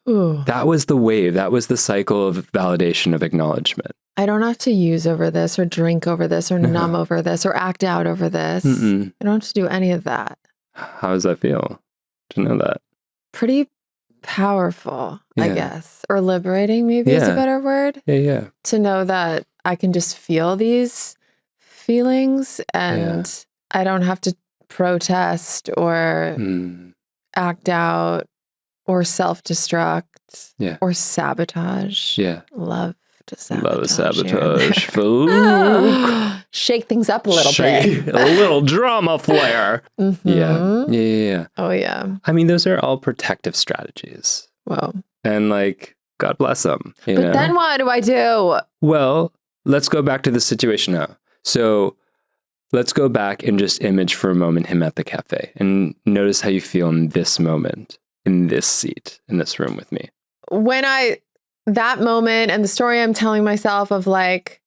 Ooh. That was the wave. That was the cycle of validation, of acknowledgement. I don't have to use over this or drink over this or numb over this or act out over this. I don't have to do any of that. How does that feel to know that? Pretty powerful, I guess. Or liberating maybe is a better word. Yeah. To know that I can just feel these feelings and I don't have to protest or act out or self-destruct or sabotage. Yeah. Love to sabotage. Shake things up a little bit. A little drama flair. Yeah. Oh, yeah. I mean, those are all protective strategies. Wow. And like, God bless them. But then what do I do? Well, let's go back to the situation now. So let's go back and just image for a moment him at the cafe and notice how you feel in this moment, in this seat, in this room with me. That moment and the story I'm telling myself of like,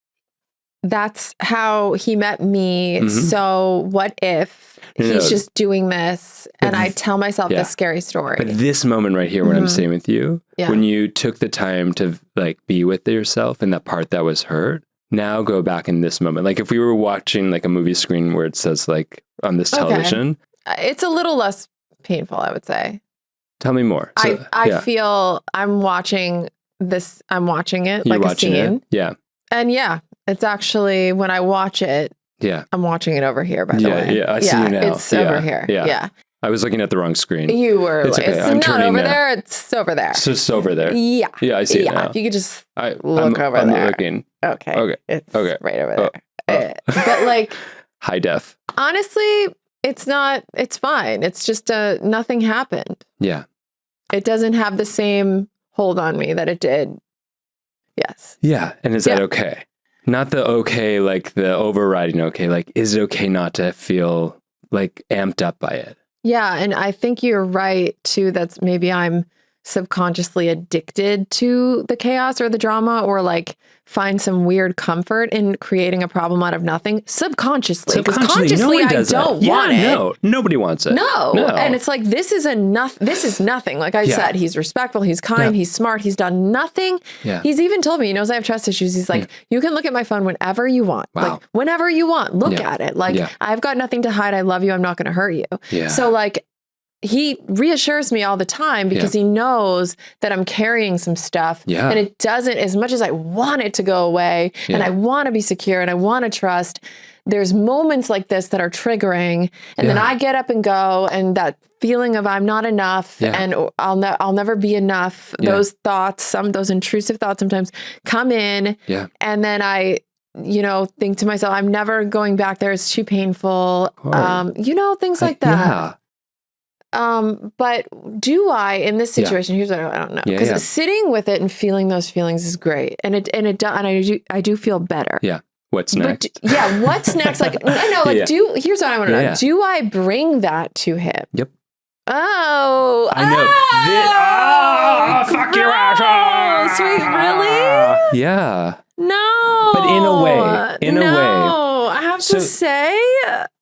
that's how he met me. So what if he's just doing this and I tell myself this scary story? But this moment right here, when I'm sitting with you, when you took the time to like be with yourself and that part that was hurt, now go back in this moment. Like if we were watching like a movie screen where it says like on this television. It's a little less painful, I would say. Tell me more. So, I feel I'm watching this. I'm watching it like a scene. It? Yeah. And it's actually when I watch it. Yeah. I'm watching it over here, by the way. Yeah. I see you now. It's over here. Yeah. I was looking at the wrong screen. You were. It's okay. I'm not turning over now. there. It's over there. So it's over there. Yeah. Yeah, I see it now. If you could just I'm over there. Looking. Okay. Okay. It's Okay. right over there. Oh. But like, high def. honestly, it's fine. It's just nothing happened. Yeah. It doesn't have the same hold on me that it did. Yes. Yeah. And is that okay? Not the okay, like the overriding okay. Like, is it okay not to feel like amped up by it? Yeah. And I think you're right too. That's maybe I'm subconsciously addicted to the chaos or the drama, or like find some weird comfort in creating a problem out of nothing subconsciously. Because consciously, no one I does don't that. want it. No, nobody wants it. No. And it's like, this is nothing. Like I said, he's respectful, he's kind, he's smart, he's done nothing. Yeah. He's even told me, he knows I have trust issues. He's like, you can look at my phone whenever you want. Wow. Like whenever you want, look at it. Like I've got nothing to hide. I love you. I'm not going to hurt you. Yeah. So like, he reassures me all the time because he knows that I'm carrying some stuff and it doesn't, as much as I want it to go away and I want to be secure and I want to trust, there's moments like this that are triggering, and then I get up and go, and that feeling of I'm not enough and I'll never be enough. Those thoughts, those intrusive thoughts sometimes come in and then I think to myself, I'm never going back there. It's too painful. Things like that. Yeah. But do I, in this situation, here's what I don't know. Because sitting with it and feeling those feelings is great. And I do feel better. Yeah. What's next? But, what's next? Like, here's what I want to know. Do I bring that to him? Yep. Oh. I know. Fuck your ass. Sweet, really? Yeah. No. But in a way. No. I have to say,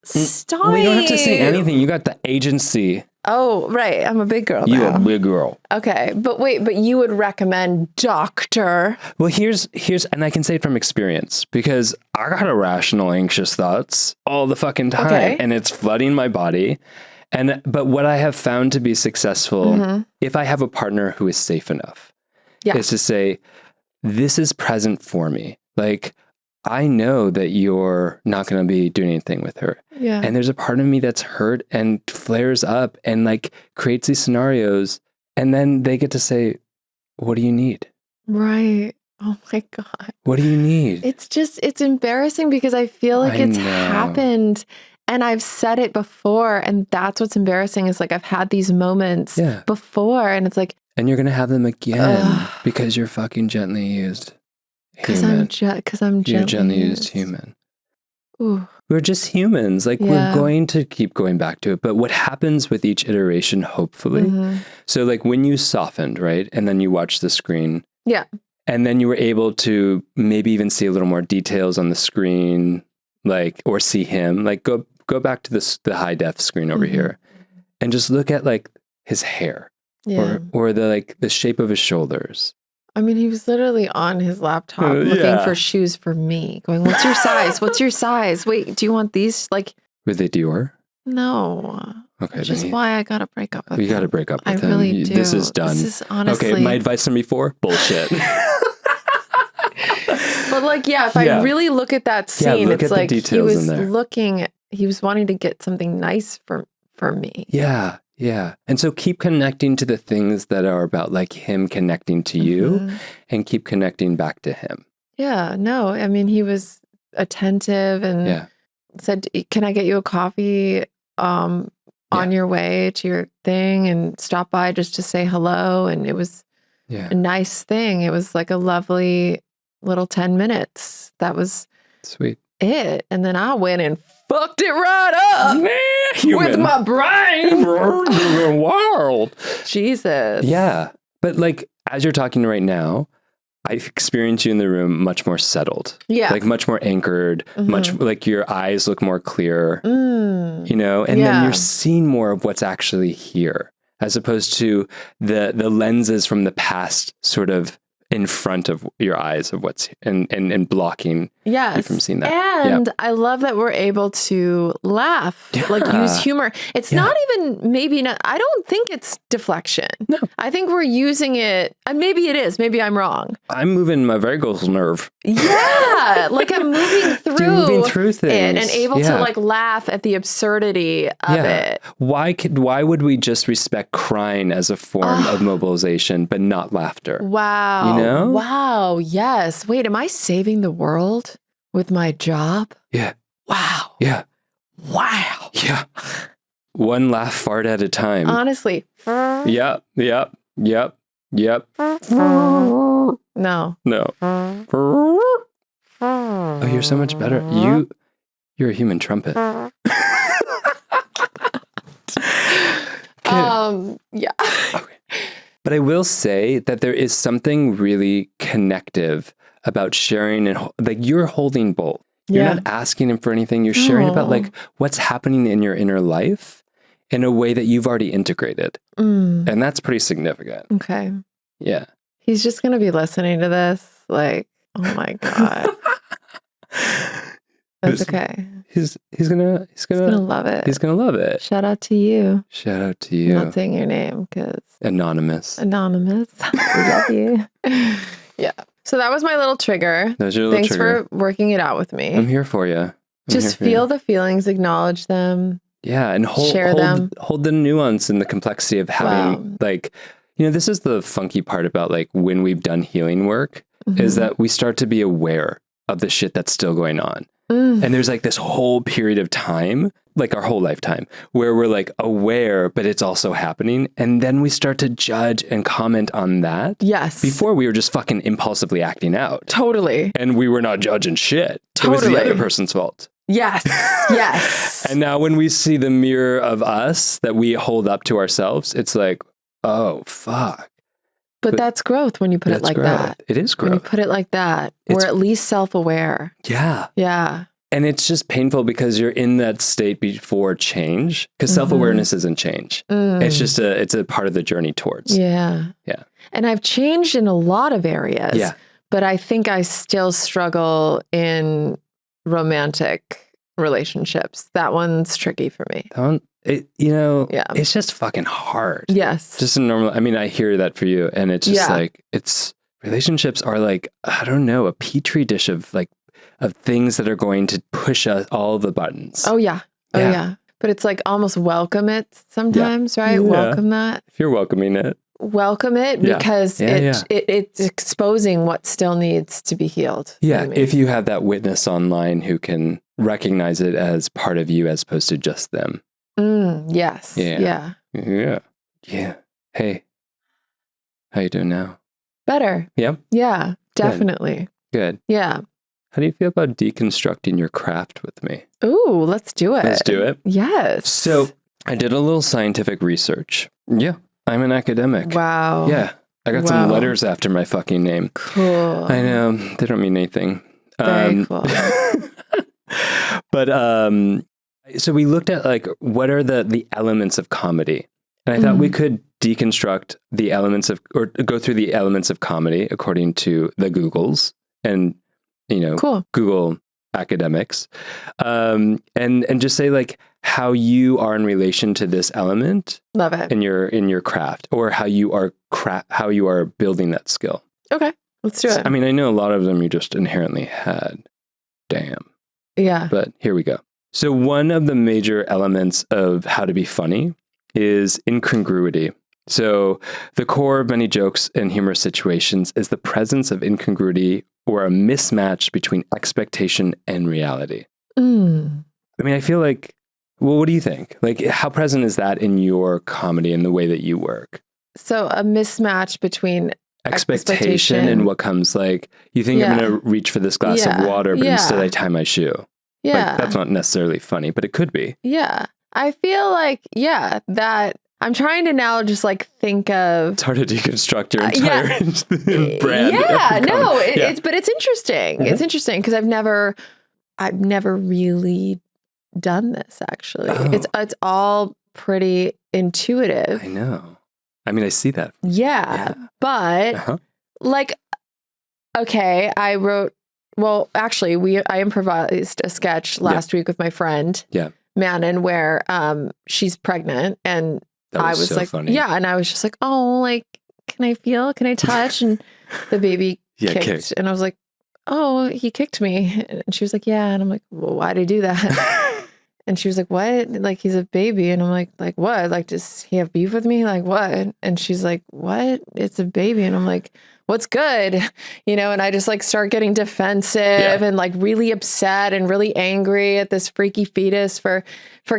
stop. Well, you don't have to say anything. You got the agency. Oh, right. I'm a big girl now. You're a big girl. Okay. But wait, you would recommend doctor? Well, here's, and I can say it from experience, because I got irrational, anxious thoughts all the fucking time, and it's flooding my body. But what I have found to be successful, if I have a partner who is safe enough, is to say, this is present for me. Like, I know that you're not going to be doing anything with her. Yeah. And there's a part of me that's hurt and flares up and like creates these scenarios. And then they get to say, what do you need? Right. Oh my God. What do you need? It's embarrassing because I feel like it's happened and I've said it before. And that's what's embarrassing, is like, I've had these moments before, and it's like, and you're going to have them again because you're fucking gently used. Because I'm gently used human. Ooh. We're just humans. Like, we're going to keep going back to it. But what happens with each iteration, hopefully. So like when you softened, right? And then you watched the screen. Yeah. And then you were able to maybe even see a little more details on the screen, like, or see him. Like, go back to the high def screen over here and just look at like his hair or the shape of his shoulders. I mean, he was literally on his laptop looking for shoes for me, going, what's your size? What's your size? Wait, do you want these? Like, were they Dior? No. Okay. Which is why I got to break up with him. You got to break up with him. I really do. This is done. This is honestly. Okay, my advice from before? Bullshit. But like, if I really look at that scene, it's like he was he was wanting to get something nice for me. Yeah. Yeah. And so keep connecting to the things that are about like him connecting to you, and keep connecting back to him. Yeah. No, I mean, he was attentive and said, can I get you a coffee on your way to your thing, and stop by just to say hello. And it was a nice thing. It was like a lovely little 10 minutes. That was sweet. It. And then I went and fucked it right up with my brain. Wild. Jesus. Yeah. But like, as you're talking right now, I experience you in the room much more settled. Yeah. Like much more anchored, much like your eyes look more clear, you know, and then you're seeing more of what's actually here, as opposed to the lenses from the past sort of in front of your eyes of what's and blocking you from seeing that. And I love that we're able to laugh, like use humor. It's not even I don't think it's deflection. No. I think we're using it, and maybe it is, maybe I'm wrong. I'm moving my vagus nerve. Yeah. Like I'm moving through things and able to like laugh at the absurdity of it. Why would we just respect crying as a form of mobilization, but not laughter? Wow. You know? Wow. Yes. Wait, am I saving the world with my job? Yeah. Wow. Yeah. Wow. Yeah. One laugh fart at a time. Honestly. Yep. No. Oh, you're so much better. You're a human trumpet. Yeah. Okay. But I will say that there is something really connective about sharing, and like you're holding both. You're not asking him for anything. You're sharing about like what's happening in your inner life in a way that you've already integrated. And that's pretty significant. Okay. Yeah. He's just going to be listening to this. Like, oh my God. That's okay. He's gonna love it. He's gonna love it. Shout out to you. Shout out to you. I'm not saying your name because Anonymous. We love you. Yeah. So that was my little trigger. That was your little trigger. Thanks for working it out with me. I'm here for you. Just feel the feelings, acknowledge them. Yeah, and hold the nuance and the complexity of having like, this is the funky part about like when we've done healing work is that we start to be aware of the shit that's still going on. And there's like this whole period of time, like our whole lifetime, where we're like aware, but it's also happening. And then we start to judge and comment on that. Yes. Before we were just fucking impulsively acting out. Totally. And we were not judging shit. It was the other person's fault. Yes. Yes. And now when we see the mirror of us that we hold up to ourselves, it's like, oh, fuck. But that's growth when you put it like that. It is growth. When you put it like that, we're at least self-aware. Yeah. Yeah. And it's just painful because you're in that state before change, because self-awareness isn't change. It's just it's a part of the journey towards. Yeah. Yeah. And I've changed in a lot of areas. Yeah. But I think I still struggle in romantic relationships. That one's tricky for me. It's just fucking hard. Yes. Just a normal, I hear that for you. And it's just like, relationships are like, I don't know, a petri dish of things that are going to push all the buttons. Oh, yeah. Oh, yeah. But it's like almost welcome it sometimes, right? Yeah. Welcome that. If you're welcoming it. Welcome it because it's exposing what still needs to be healed. Yeah. If you have that witness online who can recognize it as part of you as opposed to just them. Yes. Yeah. Yeah. Yeah. Hey, how you doing now? Better. Yeah. Yeah, definitely. Good. Yeah. How do you feel about deconstructing your craft with me? Ooh, let's do it. Let's do it. Yes. So I did a little scientific research. Yeah. I'm an academic. Wow. Yeah. I got some letters after my fucking name. Cool. I know. They don't mean anything. Very cool. But so we looked at like what are the elements of comedy, and I thought we could deconstruct the elements of, or go through the elements of comedy according to the Googles and Google academics, and just say like how you are in relation to this element. Love it. in your craft, or how you are building that skill. Okay, let's do it. I know a lot of them you just inherently had. Damn. Yeah. But here we go. So one of the major elements of how to be funny is incongruity. So the core of many jokes and humorous situations is the presence of incongruity or a mismatch between expectation and reality. I feel like, well, what do you think? Like, how present is that in your comedy and the way that you work? So a mismatch between expectation and what comes, like, you think I'm going to reach for this glass of water, but instead I tie my shoe. Yeah. Like, that's not necessarily funny, but it could be. Yeah. I feel like, that I'm trying to now just like think of. It's hard to deconstruct your entire brand. Yeah, no, but it's interesting. It's interesting because I've never really done this actually. Oh. It's all pretty intuitive. I know. I see that. Yeah. But like Okay, I improvised a sketch last week with my friend, Manon, where she's pregnant, and I was so like, funny. And I was just like, oh, like, can I feel? Can I touch? And the baby kicked, and I was like, oh, he kicked me, and she was like, yeah, and I'm like, well, why'd he do that? And she was like, what? Like, he's a baby, and I'm like what? Like, does he have beef with me? Like, what? And she's like, what? It's a baby, and I'm like, what's good? You know, and I just like start getting defensive and like really upset and really angry at this freaky fetus for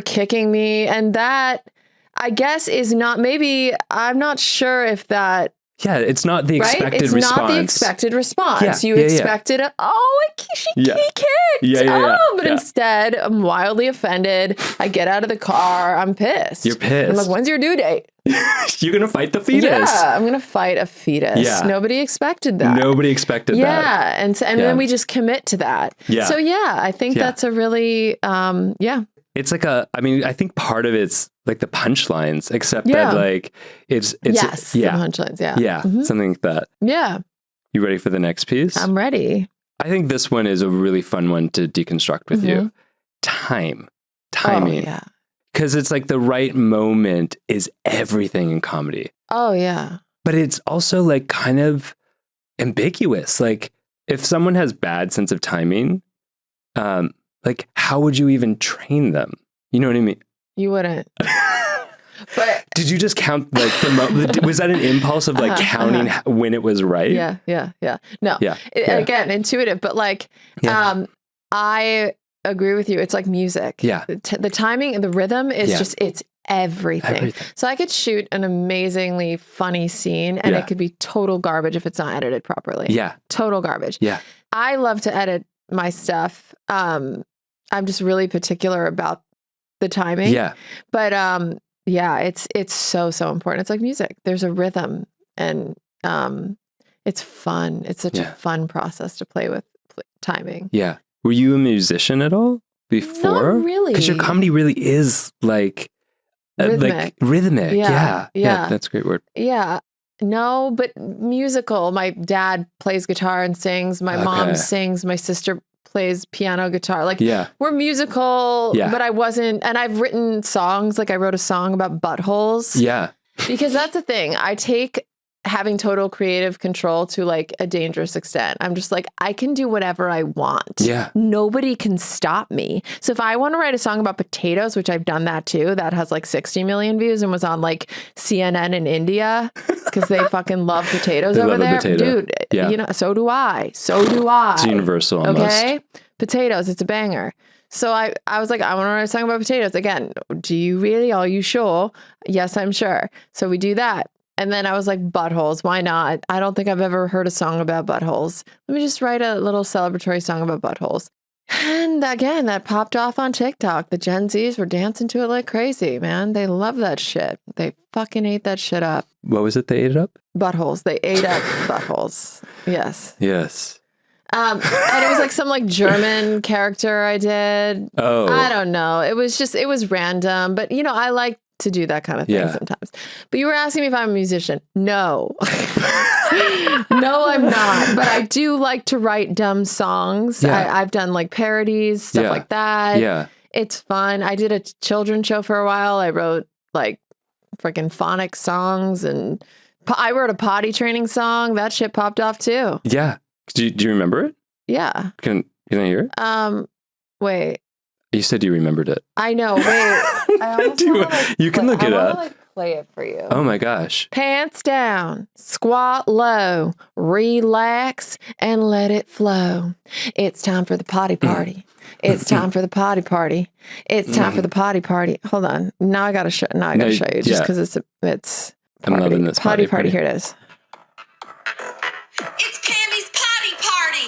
kicking me. And that, I guess, is not, maybe, I'm not sure if that. Yeah, it's not the expected response. It's not the expected response. You expected, he kicked. But instead, I'm wildly offended. I get out of the car. I'm pissed. You're pissed. I'm like, when's your due date? You're going to fight the fetus. Yeah, I'm going to fight a fetus. Yeah. Nobody expected that. that. Yeah, and then we just commit to that. Yeah. So I think that's a really, It's like I think part of it's like the punchlines, except that like it's the punchlines. Yeah. Something like that. Yeah. You ready for the next piece? I'm ready. I think this one is a really fun one to deconstruct with you. Timing. Oh, because it's like the right moment is everything in comedy. Oh yeah. But it's also like kind of ambiguous. Like if someone has bad sense of timing, like how would you even train them? You know what I mean? You wouldn't. But did you just count like was that an impulse of like counting when it was right? Yeah. No. Again, intuitive, but like I agree with you. It's like music. Yeah. The timing and the rhythm is just, it's everything. So I could shoot an amazingly funny scene and it could be total garbage if it's not edited properly. Yeah. Total garbage. Yeah. I love to edit my stuff. I'm just really particular about the timing. Yeah. But it's so important. It's like music. There's a rhythm and it's fun. It's such a fun process to play with timing. Yeah. Were you a musician at all before? Not really. Because your comedy really is like rhythmic. Yeah. That's a great word. Yeah. No, but musical. My dad plays guitar and sings. My mom sings. My sister plays piano, guitar. Like we're musical, but I wasn't. And I've written songs. Like I wrote a song about buttholes. Yeah. Because that's the thing. I take having total creative control to like a dangerous extent. I'm just like, I can do whatever I want. Yeah. Nobody can stop me. So if I want to write a song about potatoes, which I've done that too, that has like 60 million views and was on like CNN in India because they fucking love potatoes over there. Dude, you know, so do I. It's universal almost. Okay? Potatoes, it's a banger. So I was like, I want to write a song about potatoes. Again, do you really? Are you sure? Yes, I'm sure. So we do that. And then I was like, buttholes, why not? I don't think I've ever heard a song about buttholes. Let me just write a little celebratory song about buttholes. And again, that popped off on TikTok. The Gen Zs were dancing to it like crazy, man. They love that shit. They fucking ate that shit up. What was it they ate up? Buttholes. They ate up buttholes. Yes. Yes. And it was like some like German character I did. Oh. I don't know. It was random. But, you know, I like to do that kind of thing sometimes. But you were asking me if I'm a musician. No. No, I'm not. But I do like to write dumb songs. Yeah. I've done like parodies, stuff like that. Yeah. It's fun. I did a children's show for a while. I wrote like freaking phonic songs and I wrote a potty training song. That shit popped off too. Yeah. Do you remember it? Yeah. Can I hear it? Wait. You said you remembered it. I know. Wait. You can look it up. I want to play it for you. Oh my gosh. Pants down, squat low, relax and let it flow. It's time for the potty party. It's time for the potty party. It's time for the potty party. Hold on. Now I got to show you just because it's I'm loving this potty party. Here it is. It's Candy's potty party.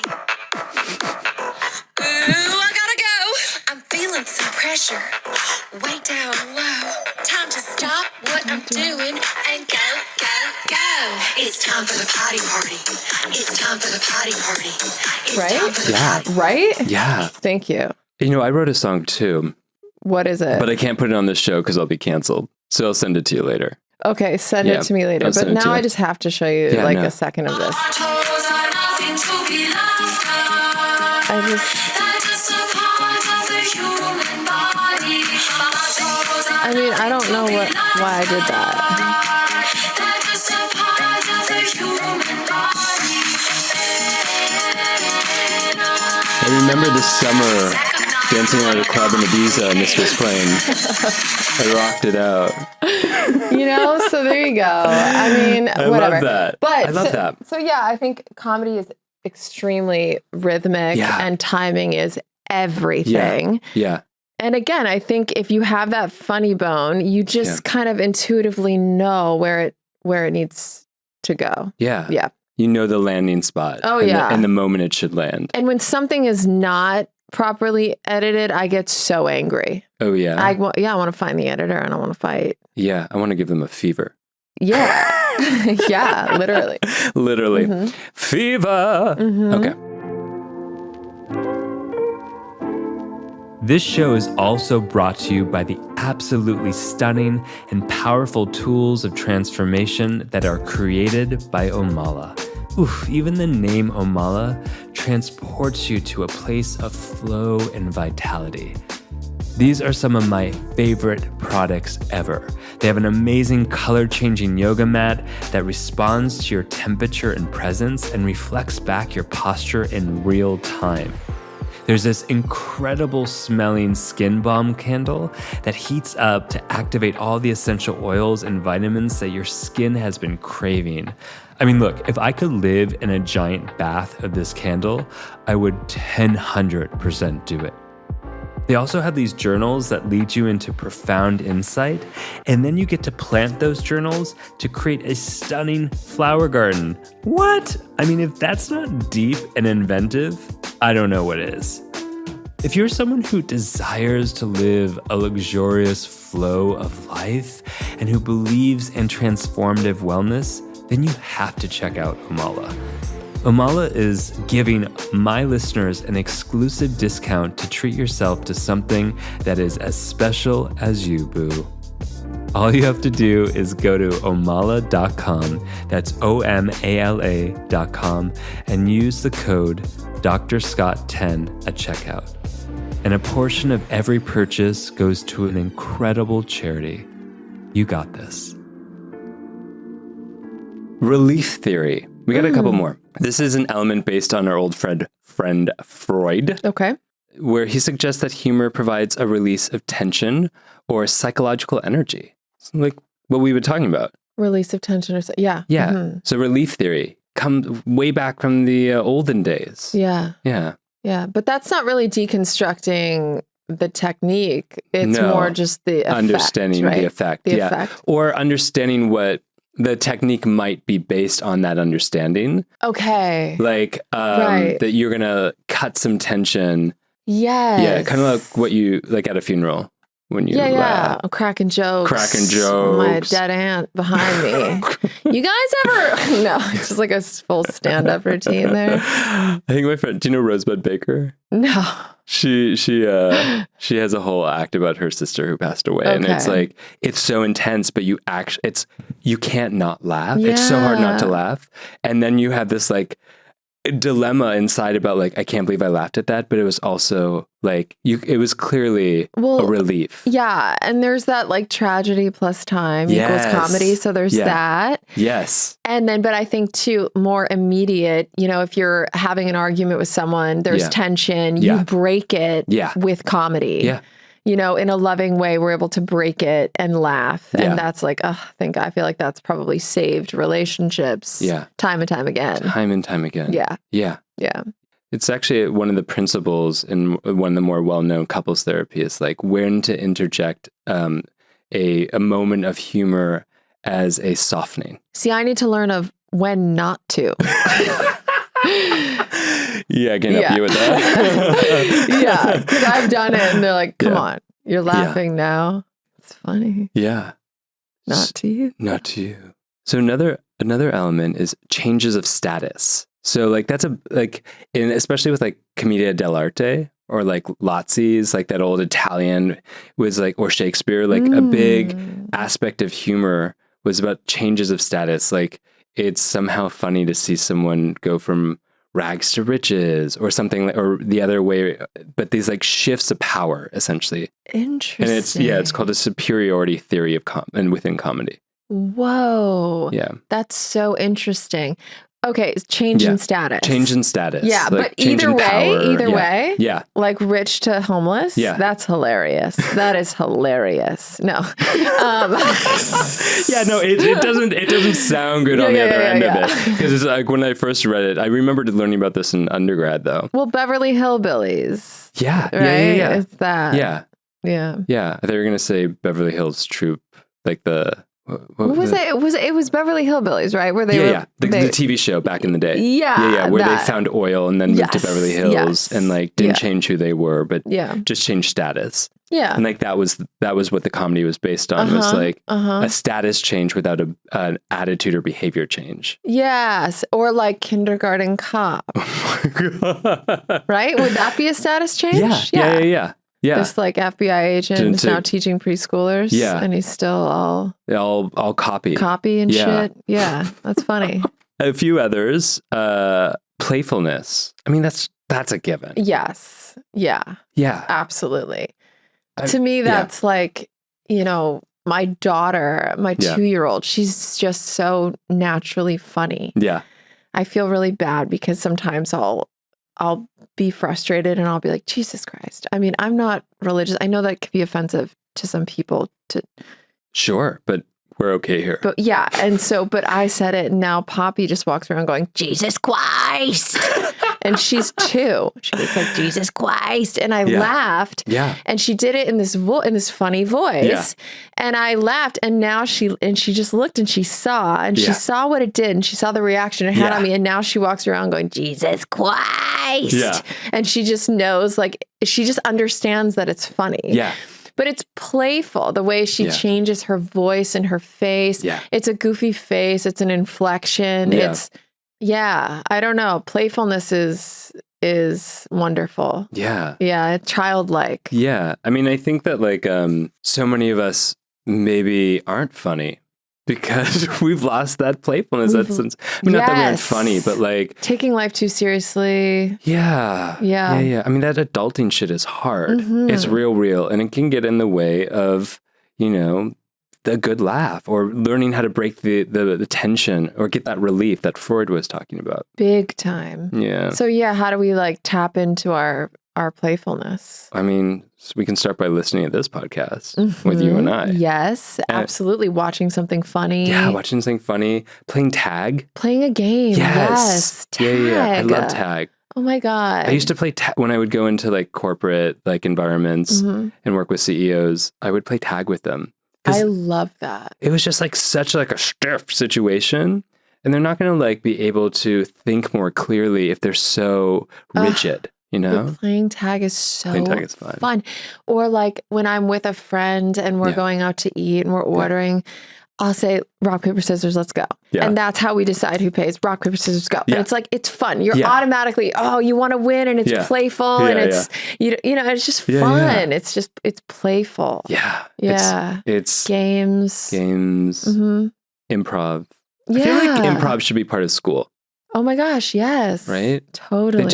Ooh, I gotta go. I'm feeling some pressure. Way down low. Time to stop what I'm doing and go, go, go. It's time for the potty party. It's time for the potty party. It's time for the potty. Right? Yeah. Thank you. You know, I wrote a song too. What is it? But I can't put it on this show because I'll be canceled. So I'll send it to you later. Okay, send it to me later. But now I just have to show you a second of this. to be laughed at. That is a part of the human body. I mean, I don't know why I did that. That is a part of the human body. I remember this summer dancing at a club in Ibiza and this was playing. I rocked it out. You know, so there you go. I mean, whatever. Love that. But I love that. So yeah, I think comedy is extremely rhythmic and timing is everything. Yeah. And again, I think if you have that funny bone, you just kind of intuitively know where it needs to go. Yeah. Yeah. You know the landing spot. Oh, and the moment it should land. And when something is not properly edited, I get so angry. Oh, yeah? I want to find the editor and I want to fight. Yeah, I want to give them a fever. Yeah. Yeah, literally. Literally. Mm-hmm. Fever! Mm-hmm. Okay. This show is also brought to you by the absolutely stunning and powerful tools of transformation that are created by Omala. Oof, even the name Omala transports you to a place of flow and vitality. These are some of my favorite products ever. They have an amazing color-changing yoga mat that responds to your temperature and presence and reflects back your posture in real time. There's this incredible smelling skin balm candle that heats up to activate all the essential oils and vitamins that your skin has been craving. I mean, look, if I could live in a giant bath of this candle, I would 100% do it. They also have these journals that lead you into profound insight, and then you get to plant those journals to create a stunning flower garden. What? I mean, if that's not deep and inventive, I don't know what is. If you're someone who desires to live a luxurious flow of life and who believes in transformative wellness, then you have to check out Omala. Omala is giving my listeners an exclusive discount to treat yourself to something that is as special as you, boo. All you have to do is go to omala.com, that's OMALA.com, and use the code DrScott10 at checkout. And a portion of every purchase goes to an incredible charity. You got this. Relief theory. We got a couple more. This is an element based on our old friend Freud. Okay. Where he suggests that humor provides a release of tension or psychological energy. Like what we've been talking about. Release of tension or yeah. Yeah. Mm-hmm. So relief theory comes way back from the olden days. Yeah. Yeah. Yeah. But that's not really deconstructing the technique. It's more just the effect, understanding right? the effect. The effect. Or understanding what the technique might be based on that understanding. Okay. Like that you're going to cut some tension. Yes. Yeah. Kind of like what you like at a funeral. When you I'm cracking jokes. My dead aunt behind me. You guys ever? No, it's just like a full stand-up routine there. I think my friend, do you know Rosebud Baker? No. She has a whole act about her sister who passed away, and it's like it's so intense, but you can't not laugh. Yeah. It's so hard not to laugh, and then you have this like dilemma inside about like I can't believe I laughed at that, but it was also like it was clearly a relief. Yeah, and there's that like tragedy plus time equals comedy, so there's that. Yes. And then but I think too more immediate, you know, if you're having an argument with someone, there's tension, you break it with comedy. Yeah. You know, in a loving way, we're able to break it and laugh. And that's like, I feel like that's probably saved relationships time and time again. Time and time again. Yeah. Yeah. Yeah. It's actually one of the principles in one of the more well-known couples therapy is like when to interject a moment of humor as a softening. See, I need to learn of when not to. Yeah, I can help you with that. Yeah, because I've done it and they're like, come on, you're laughing now. It's funny. Yeah. Not to you. Not to you. So another element is changes of status. So like that's especially with like Commedia dell'arte or like Lazzi's, like that old Italian was like, or Shakespeare, like a big aspect of humor was about changes of status. Like it's somehow funny to see someone go from rags to riches or something, or the other way, but these like shifts of power essentially. Interesting. And it's called a superiority theory of and within comedy. Whoa. Yeah. That's so interesting. Okay, change in status. Change in status. Yeah, like but either way, yeah, like rich to homeless. Yeah, that's hilarious. That is hilarious. No, yeah, no, it doesn't sound good on the other end of it, because it's like when I first read it, I remembered learning about this in undergrad though. Well, Beverly Hillbillies. Yeah, right. Yeah. It's that. Yeah. I thought you were gonna say Beverly Hills Troop, like the. What was it? It was Beverly Hillbillies, right? Where they were the TV show back in the day. Yeah, where they found oil and then moved to Beverly Hills and like didn't change who they were, but just changed status. Yeah, and like that was what the comedy was based on. Was like a status change without an attitude or behavior change. Yes, or like Kindergarten Cop. Right? Would that be a status change? Yeah. Yeah. This like FBI agent is now teaching preschoolers. Yeah. And he's still all copy and shit. Yeah. That's funny. A few others. Playfulness. I mean, that's a given. Yes. Yeah. Yeah. Absolutely. To me, that's like, my daughter, my 2-year-old, she's just so naturally funny. Yeah. I feel really bad because sometimes I'll be frustrated and I'll be like, Jesus Christ. I mean, I'm not religious. I know that could be offensive to some people. Sure, but we're okay here. But yeah, but I said it, and now Poppy just walks around going, Jesus Christ. And she's 2. She was like, Jesus Christ. And I laughed. Yeah. And she did it in this funny voice. Yeah. And I laughed. And now she just looked and she saw she saw what it did. And she saw the reaction it had on me. And now she walks around going, Jesus Christ. Yeah. And she just knows, like, she just understands that it's funny. Yeah. But it's playful, the way she changes her voice and her face. Yeah. It's a goofy face. It's an inflection. Yeah. I don't know. Playfulness is wonderful. Yeah. Yeah. Childlike. Yeah. I mean, I think that like so many of us maybe aren't funny because we've lost that playfulness. Not that we aren't funny, but like taking life too seriously. Yeah. I mean, that adulting shit is hard. Mm-hmm. It's real. And it can get in the way of, the good laugh or learning how to break the tension or get that relief that Freud was talking about. Big time. Yeah. So how do we like tap into our playfulness? I mean, we can start by listening to this podcast with you and I. Yes, absolutely. Watching something funny. Yeah, watching something funny. Playing tag. Playing a game. Yes. Tag. Yeah. I love tag. Oh my God. I used to play tag when I would go into like corporate like environments and work with CEOs. I would play tag with them. I love that. It was just like such like a stiff situation. And they're not going to like be able to think more clearly if they're so rigid. Playing tag is so fun. Or like when I'm with a friend and we're going out to eat and we're ordering, I'll say rock, paper, scissors, let's go. Yeah. And that's how we decide who pays. Rock, paper, scissors, go. Yeah. And it's like, it's fun. You're automatically, you want to win, and it's playful and it's, it's just fun. It's just, it's playful. Yeah. Yeah. It's games. Mm-hmm. Improv. I feel like improv should be part of school. Oh my gosh, yes. Right? Totally.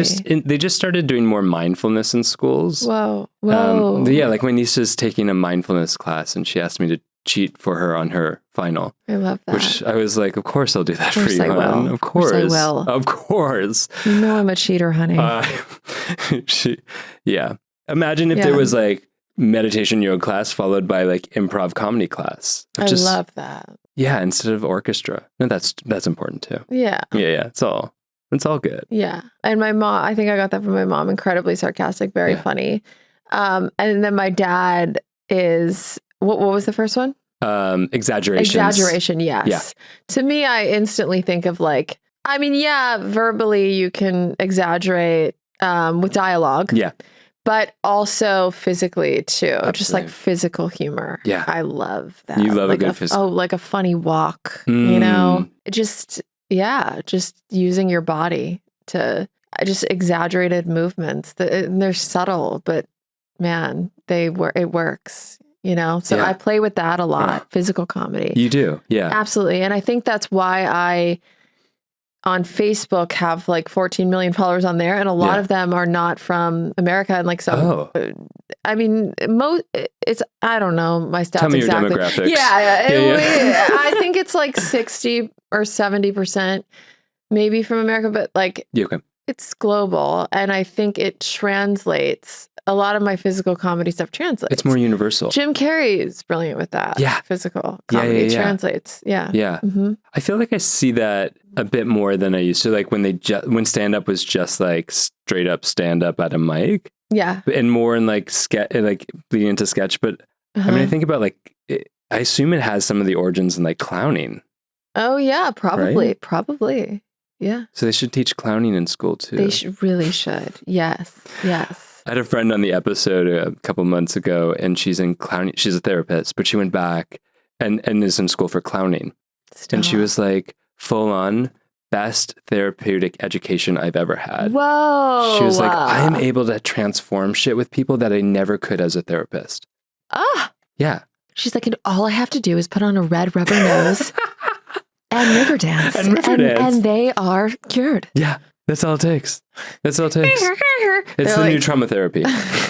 They just started doing more mindfulness in schools. Whoa. Like my niece is taking a mindfulness class and she asked me to cheat for her on her final. I love that. Which I was like, of course I'll do that for you, hon. Of course. I will. Of course. You know I'm a cheater, honey. Imagine if there was like meditation yoga class followed by like improv comedy class. I love that. Yeah, instead of orchestra. No, that's important too. Yeah. Yeah. It's all good. Yeah. And my mom, I think I got that from my mom. Incredibly sarcastic, very funny. And then my dad is, what was the first one? Exaggeration, yes. Yeah. To me, I instantly think of like, I mean, verbally you can exaggerate with dialogue. Yeah. But also physically too. Absolutely. Just like physical humor. Yeah. I love that. You love like a good physical. Oh, like a funny walk, just using your body to just exaggerated movements. They're subtle, but man, it works. So I play with that a lot. Physical comedy. You do. Yeah. Absolutely. And I think that's why on Facebook have like 14 million followers on there, and a lot of them are not from America. And like some, I mean, it's, I don't know my stats Tell me exactly. Your demographics. I think it's like 60 or 70% maybe from America, but like it's global, and I think it translates. A lot of my physical comedy stuff translates. It's more universal. Jim Carrey is brilliant with that. Yeah. Physical comedy translates. Yeah. Yeah. Mm-hmm. I feel like I see that a bit more than I used to. Like when stand-up was just like straight up stand-up at a mic. Yeah. And more in like bleeding into sketch. But I mean, I think about like, I assume it has some of the origins in like clowning. Oh yeah, probably. Right? Probably. Yeah. So they should teach clowning in school too. They really should. Yes. Yes. I had a friend on the episode a couple months ago, and she's in clowning. She's a therapist, but she went back and is in school for clowning. Stop. And she was like, full on best therapeutic education I've ever had. Whoa. She was like, I am able to transform shit with people that I never could as a therapist. Ah. Yeah. She's like, and all I have to do is put on a red rubber nose and river dance. And they are cured. Yeah. That's all it takes. That's all it takes. It's the new trauma therapy.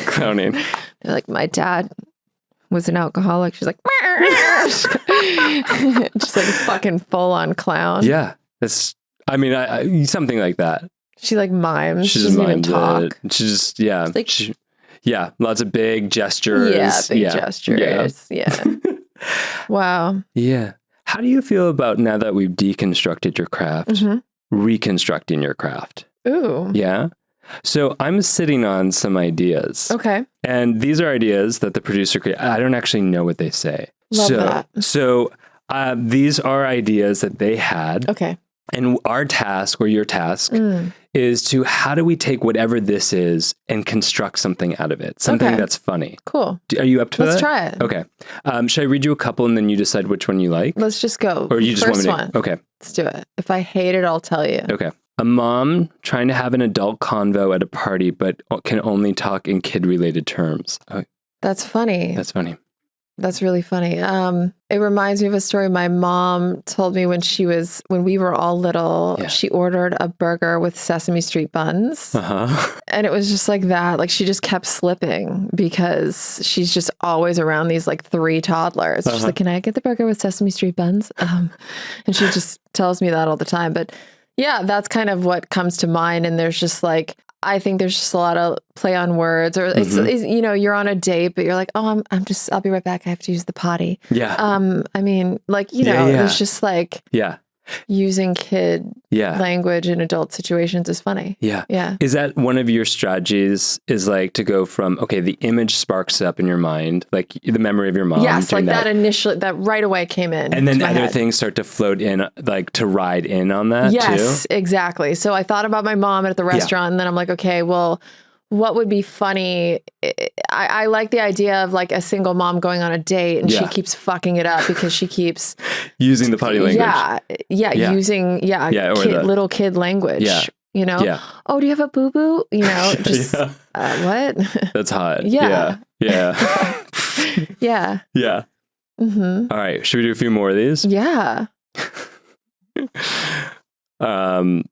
Clowning. They're like, my dad was an alcoholic. She's like, just like fucking full on clown. Yeah. That's, I mean, something like that. She like mimes. She just mimes talk. it. She just, yeah. Like, lots of big gestures. Yeah, big gestures. Yeah. Wow. Yeah. How do you feel about, now that we've deconstructed your craft, reconstructing your craft? Ooh. Yeah. So I'm sitting on some ideas. Okay. And these are ideas that the producer created. I don't actually know what they say. Love that. So these are ideas that they had. Okay. And our task, or your task, is to, how do we take whatever this is and construct something out of it? Something that's funny. Cool. Are you up to that? Let's try it. Okay. Should I read you a couple and then you decide which one you like? Let's just go. Or you just First want me to? one. Okay. Let's do it. If I hate it, I'll tell you. Okay. A mom trying to have an adult convo at a party, but can only talk in kid-related terms. Oh, that's funny. That's funny. That's really funny. It reminds me of a story my mom told me when we were all little. Yeah. She ordered a burger with Sesame Street buns. And it was just like that. Like she just kept slipping because she's just always around these like 3 toddlers. She's like, can I get the burger with Sesame Street buns? And she just tells me that all the time. But yeah, that's kind of what comes to mind. And there's just like, I think there's just a lot of play on words, or it's you know, you're on a date, but you're like, oh, I'll be right back. I have to use the potty. Yeah. I mean, like, you know, it's just like, using kid language in adult situations is funny. Yeah. Yeah. Is that one of your strategies, is like to go from, okay, the image sparks up in your mind, like the memory of your mom. Yes, like that initially, that right away came in. And then other things start to float in, like to ride in on that too? Yes, exactly. So I thought about my mom at the restaurant and then I'm like, okay, well, what would be funny? I like the idea of like a single mom going on a date and she keeps fucking it up because she keeps using the potty language. Using little kid language. Yeah. You know? Yeah. Oh, do you have a boo-boo? You know, just what? That's hot. Yeah. Yeah. Yeah. Yeah. Mm-hmm. All right. Should we do a few more of these? Yeah. I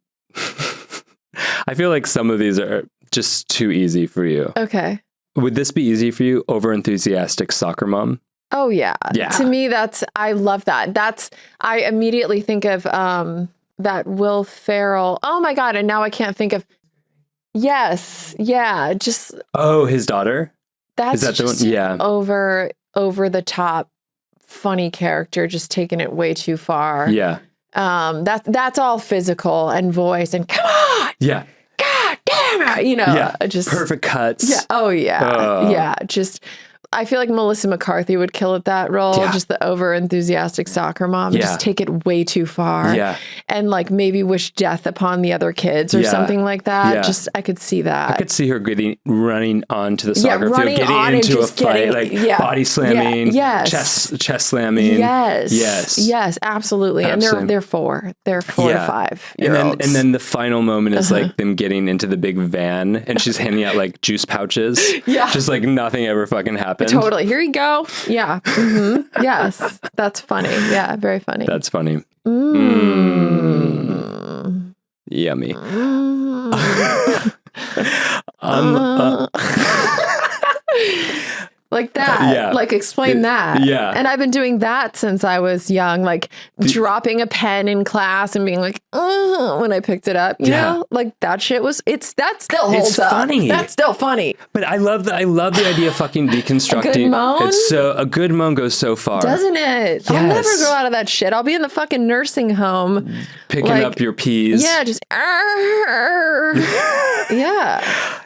feel like some of these are just too easy for you. Okay. Would this be easy for you? Over-enthusiastic soccer mom? Oh, yeah. Yeah. To me, I love that. I immediately think of that Will Ferrell. Oh my God. And now I can't think of. Yes. Yeah. Just. Oh, his daughter? That's the one? Yeah. Over the top funny character, just taking it way too far. Yeah. That's all physical and voice and come on. Yeah. God damn it. You know, just perfect cuts. Yeah. Oh yeah. Yeah. Just, I feel like Melissa McCarthy would kill at that role. Yeah. Just the over enthusiastic soccer mom. Yeah. Just take it way too far. Yeah. And like maybe wish death upon the other kids or something like that. Yeah. Just, I could see that. I could see her running onto the soccer field, getting into a fight, body slamming, chest slamming. Yes. Yes. Yes, absolutely. Absolutely. And they're 4 to 5 year olds. And then the final moment is like them getting into the big van and she's handing out like juice pouches. Yeah. Just like nothing ever fucking happened. Totally. Here you go. Yeah. Mm-hmm. Yes. That's funny. Yeah. Very funny. That's funny. Yummy. Like that. Yeah. Like explain that. Yeah. And I've been doing that since I was young, like dropping a pen in class and being like, when I picked it up, you know, like that shit that still holds up. Funny. That's still funny. But I love the idea of fucking deconstructing. A good moan? A good moan goes so far. Doesn't it? Yes. I'll never grow out of that shit. I'll be in the fucking nursing home. Picking up your peas. Yeah, just yeah.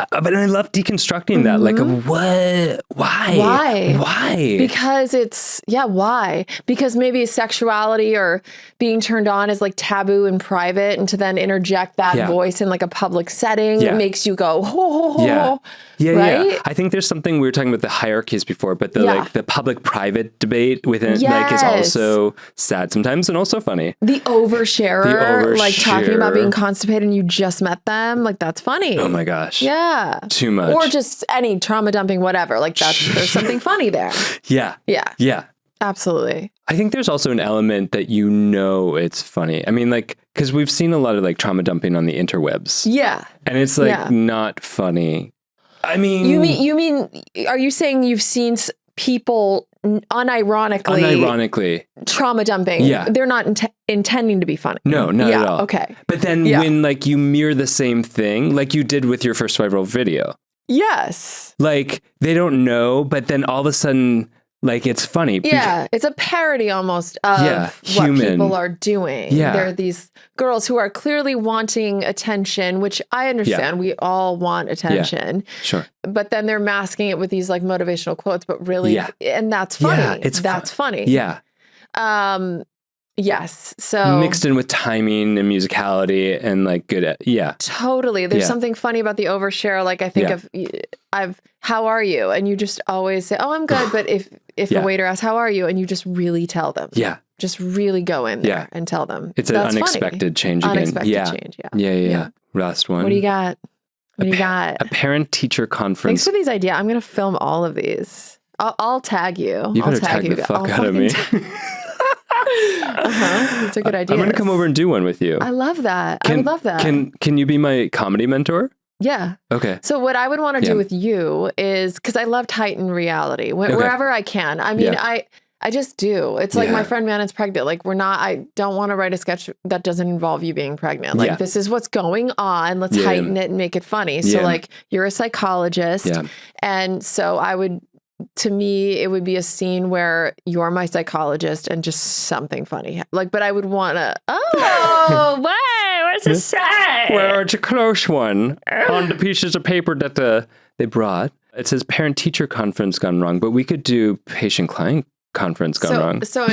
But I love deconstructing that. Like, what? Why? Why? Because why? Because maybe sexuality or being turned on is like taboo and private, and to then interject that voice in like a public setting makes you go, right? Yeah. I think there's something, we were talking about the hierarchies before, but like the public-private debate within like is also sad sometimes and also funny. The oversharer, like talking about being constipated and you just met them, like that's funny. Oh my gosh. Yeah. Too much. Or just any trauma dumping, whatever. Like there's something funny there. Yeah. Absolutely. I think there's also an element that it's funny. I mean, like, because we've seen a lot of like trauma dumping on the interwebs. Yeah. And it's like not funny. I mean, you mean, are you saying you've seen people unironically trauma dumping? Yeah. They're not intending to be funny. No, not at all. Okay. But then when like you mirror the same thing, like you did with your first viral video. Yes. Like they don't know, but then all of a sudden, like it's funny. Yeah, it's a parody almost of what people are doing. Yeah. There are these girls who are clearly wanting attention, which I understand. We all want attention. Yeah. Sure. But then they're masking it with these like motivational quotes, but really, and that's funny. Yeah, that's funny. Yeah. Yes. So mixed in with timing and musicality and like good. Totally. There's something funny about the overshare. Like I think how are you? And you just always say, oh, I'm good. But if the waiter asks, how are you? And you just really tell them. Yeah. Just really go in there and tell them. It's an unexpected change again. Unexpected change. Yeah. Last one. What do you got? A parent-teacher conference. Thanks for these ideas. I'm going to film all of these. I'll tag you. You better tag the fuck out of me. That's a good idea. I'm going to come over and do one with you. I love that. I would love that. Can you be my comedy mentor? Yeah. Okay. So what I would want to do with you is, because I love heightened reality wherever I can. I mean, I just do. It's like my friend Manon's pregnant. Like I don't want to write a sketch that doesn't involve you being pregnant. Like this is what's going on. Let's heighten it and make it funny. So like you're a psychologist. Yeah. And so to me, it would be a scene where you're my psychologist and just something funny. Like, but I would want to, what's it say? Well, it's a close one on the pieces of paper that they brought. It says parent-teacher conference gone wrong, but we could do patient-client conference gone wrong. So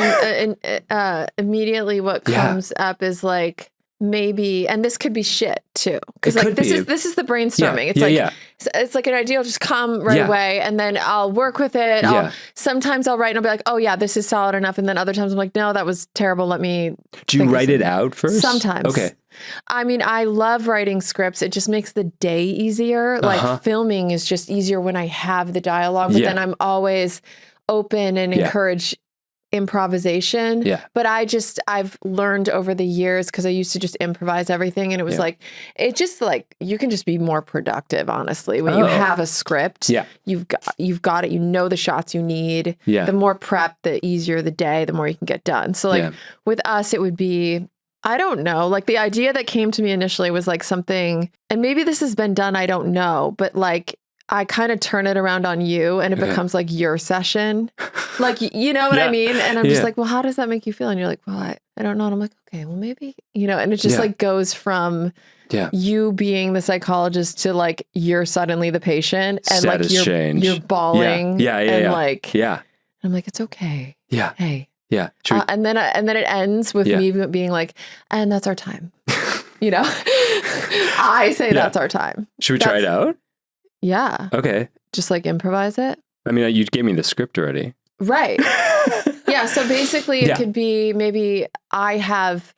immediately what comes up is like, maybe, and this could be shit too, because like this is the brainstorming. It's like an idea will just come right away, and then I'll work with it. Sometimes I'll write and I'll be like, oh yeah, this is solid enough, and then other times I'm like, no, that was terrible. Let me. Do you write it out first? Sometimes. Okay. I mean, I love writing scripts. It just makes the day easier. Like filming is just easier when I have the dialogue, but then I'm always open and encourage improvisation. Yeah. But I've learned over the years, because I used to just improvise everything, and it was like, it just like, you can just be more productive, honestly, when you have a script. Yeah. You've got it. You know the shots you need. Yeah. The more prep, the easier the day, the more you can get done. So like with us, it would be, I don't know, like the idea that came to me initially was like something, and maybe this has been done, I don't know, but like I kind of turn it around on you and it becomes like your session. Like, you know what I mean? And I'm just like, well, how does that make you feel? And you're like, well, I don't know. And I'm like, okay, well, maybe, and it just like goes from you being the psychologist to like, you're suddenly the patient, and status like you're bawling. And like, I'm like, it's okay. Yeah. Hey. Yeah. And then it ends with me being like, and that's our time. I say that's our time. Should we try it out? Yeah. Okay. Just like improvise it. I mean, you gave me the script already. Right. Yeah. So basically it could be, maybe I have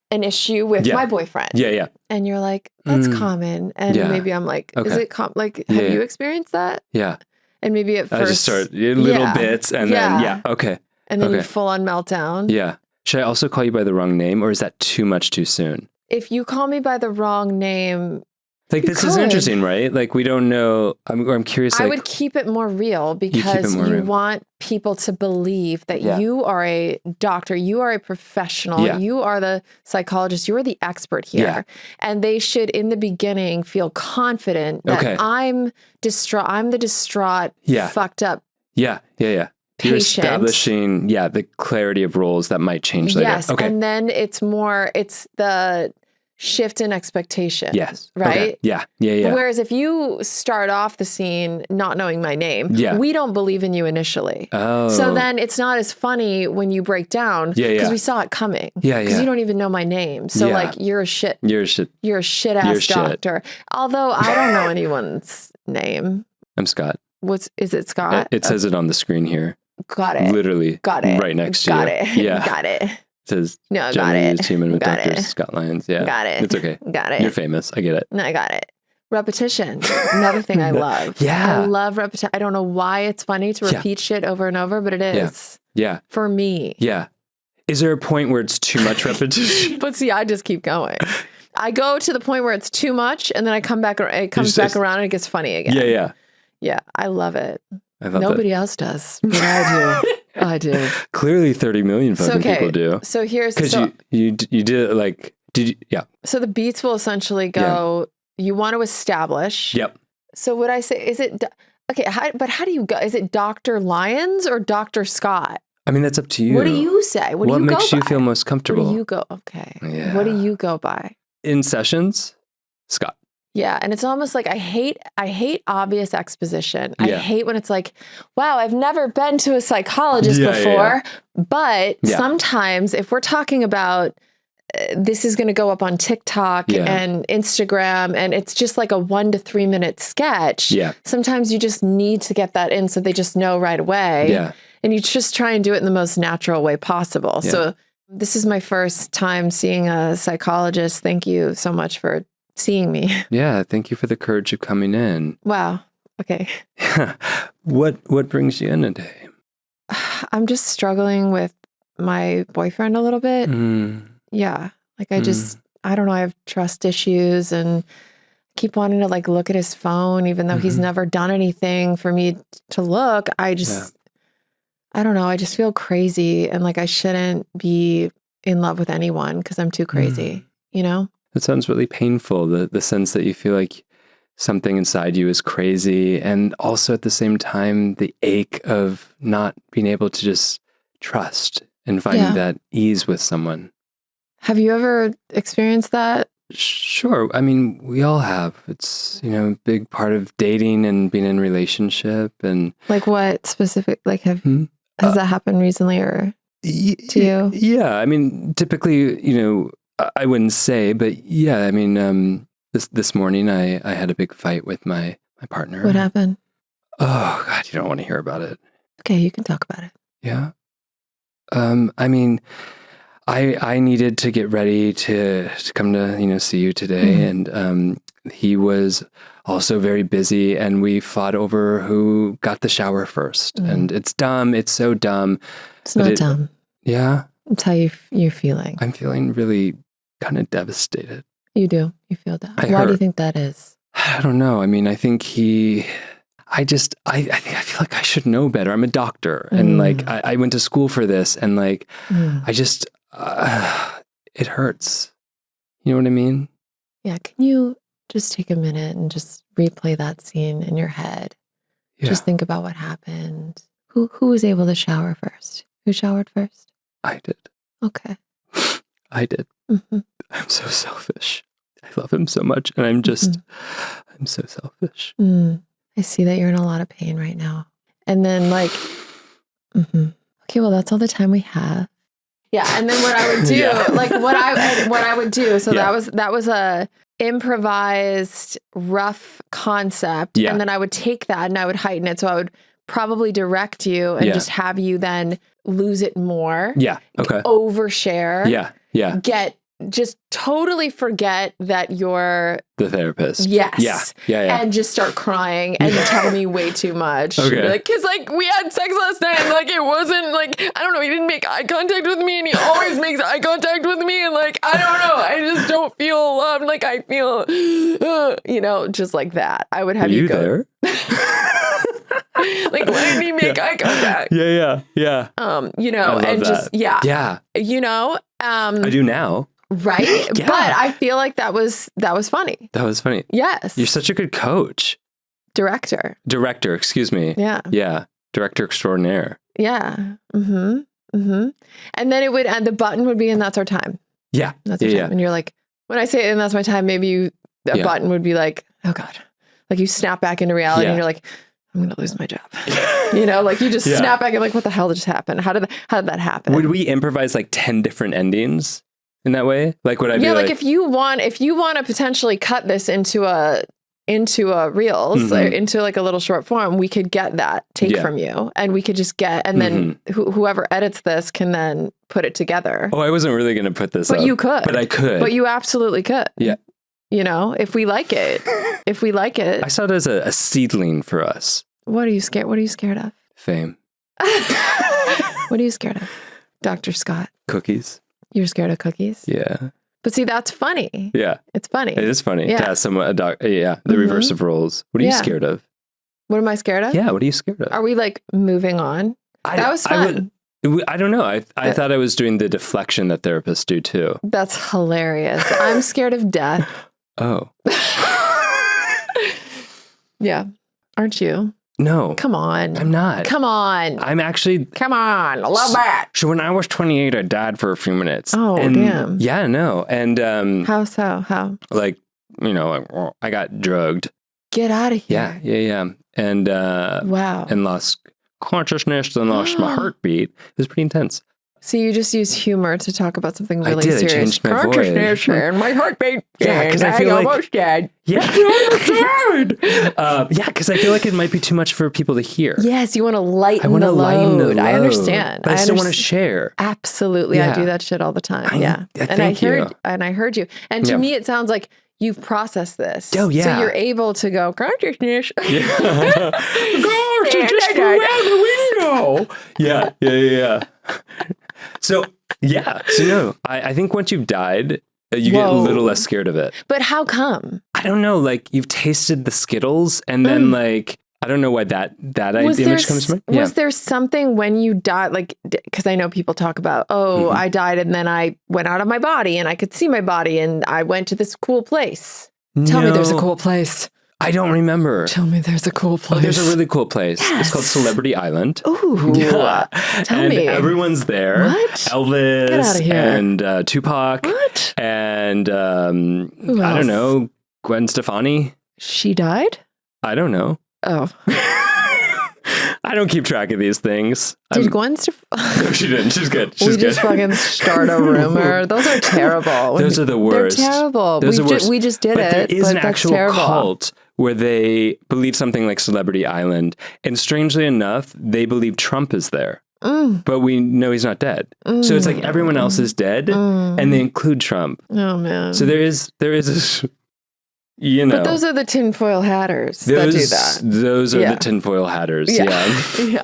an issue with my boyfriend. Yeah. And you're like, that's common. And maybe I'm like, is it like, have you experienced that? Yeah. And maybe at first. I just start little bits and then, okay. And then you full on meltdown. Yeah. Should I also call you by the wrong name, or is that too much too soon? if you call me by the wrong name, like this is interesting, right? Like we don't know. I'm curious. I like, would keep it more real because you want people to believe that you are a doctor, you are a professional, you are the psychologist, you are the expert here. And they should, in the beginning, feel confident that I'm distraught. I'm the distraught, fucked up. Patient. You're establishing, the clarity of roles that might change later. Yes, and then it's the shift in expectation. Yes. Right? Okay. Yeah. Whereas if you start off the scene not knowing my name, we don't believe in you initially. Oh. So then it's not as funny when you break down because we saw it coming. Because you don't even know my name. So like you're a shit ass doctor. Although I don't know anyone's name. I'm Scott. Is it Scott? It says it on the screen here. Got it. Literally. Got it. Right next to you. Got it. Yeah. Got it. It says, no, got it. Human with Dr. Scott Lyons. Yeah. Got it. It's okay. Got it. You're famous. I get it. No, I got it. Repetition. Another thing I love. I love repetition. I don't know why it's funny to repeat shit over and over, but it is. Yeah. For me. Yeah. Is there a point where it's too much repetition? But see, I just keep going. I go to the point where it's too much and then I come back, it comes back around and it gets funny again. Yeah. I love it. Nobody else does, but I do. I do. Clearly 30 million fucking people do. So here's... Because you did it like... So the beats will essentially go, you want to establish... Yep. So would I say, is it... Okay, how do you go? Is it Dr. Lyons or Dr. Scott? I mean, that's up to you. What do you say? What do you go by? What makes you feel most comfortable? What do you go... Okay. Yeah. What do you go by? In sessions, Scott. Yeah, and it's almost like I hate obvious exposition. I hate when it's like, wow, I've never been to a psychologist before. But sometimes if we're talking about this is going to go up on TikTok and Instagram and it's just like a 1 to 3 minute sketch. Sometimes you just need to get that in so they just know right away. And you just try and do it in the most natural way possible. So this is my first time seeing a psychologist. Thank you so much for seeing me. Yeah, thank you for the courage of coming in. Wow. Okay. What brings you in today? I'm just struggling with my boyfriend a little bit. Yeah. Like I don't know, I have trust issues and keep wanting to like look at his phone even though he's never done anything for me to look. I don't know, I just feel crazy and like I shouldn't be in love with anyone because I'm too crazy, you know? That sounds really painful, the sense that you feel like something inside you is crazy and also at the same time, the ache of not being able to just trust and finding that ease with someone. Have you ever experienced that? Sure. I mean, we all have. It's, a big part of dating and being in a relationship and... Like what specific, like has that happened recently or to you? Yeah. I mean, typically, I wouldn't say, but yeah, I mean, this morning I had a big fight with my partner. What happened? Oh God, you don't want to hear about it. Okay, you can talk about it. Yeah. I mean, I needed to get ready to come to, see you today. And he was also very busy and we fought over who got the shower first. And it's dumb. It's so dumb. It's not dumb. Yeah. It's how you're feeling. I'm feeling really kind of devastated. You do. You feel that. Why do you think that is? I don't know. I mean, I think I feel like I should know better. I'm a doctor and like, I went to school for this and like, I just, it hurts. You know what I mean? Yeah. Can you just take a minute and just replay that scene in your head? Yeah. Just think about what happened. Who was able to shower first? Who showered first? I did. Okay. I did. I'm so selfish. I love him so much. And I'm so selfish. I see that you're in a lot of pain right now. And then like, okay, well, that's all the time we have. Yeah. And then what I would do, like what I would do. So that was a improvised rough concept. And then I would take that and I would heighten it. So I would probably direct you and just have you then lose it more. Yeah. Okay. Overshare. Yeah. Get just totally forget that you're the therapist. Yes. Yeah. And just start crying and tell me way too much. Okay. Like, cause like we had sex last night and like it wasn't like, I don't know, he didn't make eye contact with me and he always makes eye contact with me and like, I don't know, I just don't feel loved. Like I feel, you know, just like that. I would have Are you go there? like, why didn't he make eye contact? Yeah. You know, and that. just, Yeah. you know, I do now. right. Yeah. But I feel like that was funny. That was funny. Yes. You're such a good coach. Director, excuse me. Yeah. Director extraordinaire. Yeah. And then and the button would be, and that's our time. Yeah. That's our time. And you're like, when I say, and that's my time, maybe a button would be like, oh God, like you snap back into reality and you're like, I'm going to lose my job. You know, like you just snap back and like, what the hell just happened? How did that happen? Would we improvise like 10 different endings in that way? Like, would I be like if you want to potentially cut this into a reels or into like a little short form, we could get that take from you and we could just get, and then whoever edits this can then put it together. Oh, I wasn't really going to put this but up. you could. But I could. But you absolutely could. Yeah. You know, if we like it. I saw it as a seedling for us. What are you scared of? Fame. What are you scared of? Dr. Scott. Cookies. You're scared of cookies? Yeah. But see, that's funny. Yeah. It's funny. It is funny. Yeah. To have the reverse of roles. What are you scared of? What am I scared of? Yeah, what are you scared of? Are we like moving on? That was fun. I don't know. I thought I was doing the deflection that therapists do too. That's hilarious. I'm scared of death. Oh. Yeah. Aren't you? No. Come on. I'm not. Come on. I'm actually... Come on. I love that. So when I was 28, I died for a few minutes. Oh, damn. Yeah, no. And... How so? How? Like, you know, I got drugged. Get out of here. Yeah. And... wow. And lost consciousness and lost my heartbeat. It was pretty intense. So you just use humor to talk about something really serious. I changed my voice. And my heartbeat. Yeah, because I feel almost dead. Yeah, because I feel like it might be too much for people to hear. Yes, you want to lighten the load. I understand. But I still want to share. Absolutely, I do that shit all the time. I heard you. And to me, it sounds like you've processed this. Oh yeah. So you're able to go consciousness. Yeah. Gosh, just out the window. Yeah. So no, I think once you've died, you get a little less scared of it. But how come? I don't know. Like you've tasted the Skittles, and then like I don't know why that image comes to mind. Was there something when you died? Like, because I know people talk about, I died, and then I went out of my body, and I could see my body, and I went to this cool place. Tell me there's a cool place. I don't remember. Tell me there's a cool place. Oh, there's a really cool place. Yes. It's called Celebrity Island. Ooh. Yeah. Tell me. Everyone's there. What? Elvis. Get out of here. And Tupac. What? And I don't know, Gwen Stefani. She died? I don't know. Oh. I don't keep track of these things. Did Gwen Stefani? No, she didn't. She's good. We just fucking start a rumor. Those are terrible. Those are the worst. They're terrible. We just did but it. There is an actual terrible. cult where they believe something like Celebrity Island. And strangely enough, they believe Trump is there. But we know he's not dead. So it's like everyone else is dead and they include Trump. Oh, man. So there is this... You know, but those are the tinfoil hatters that do that. Those are the tinfoil hatters. Yeah.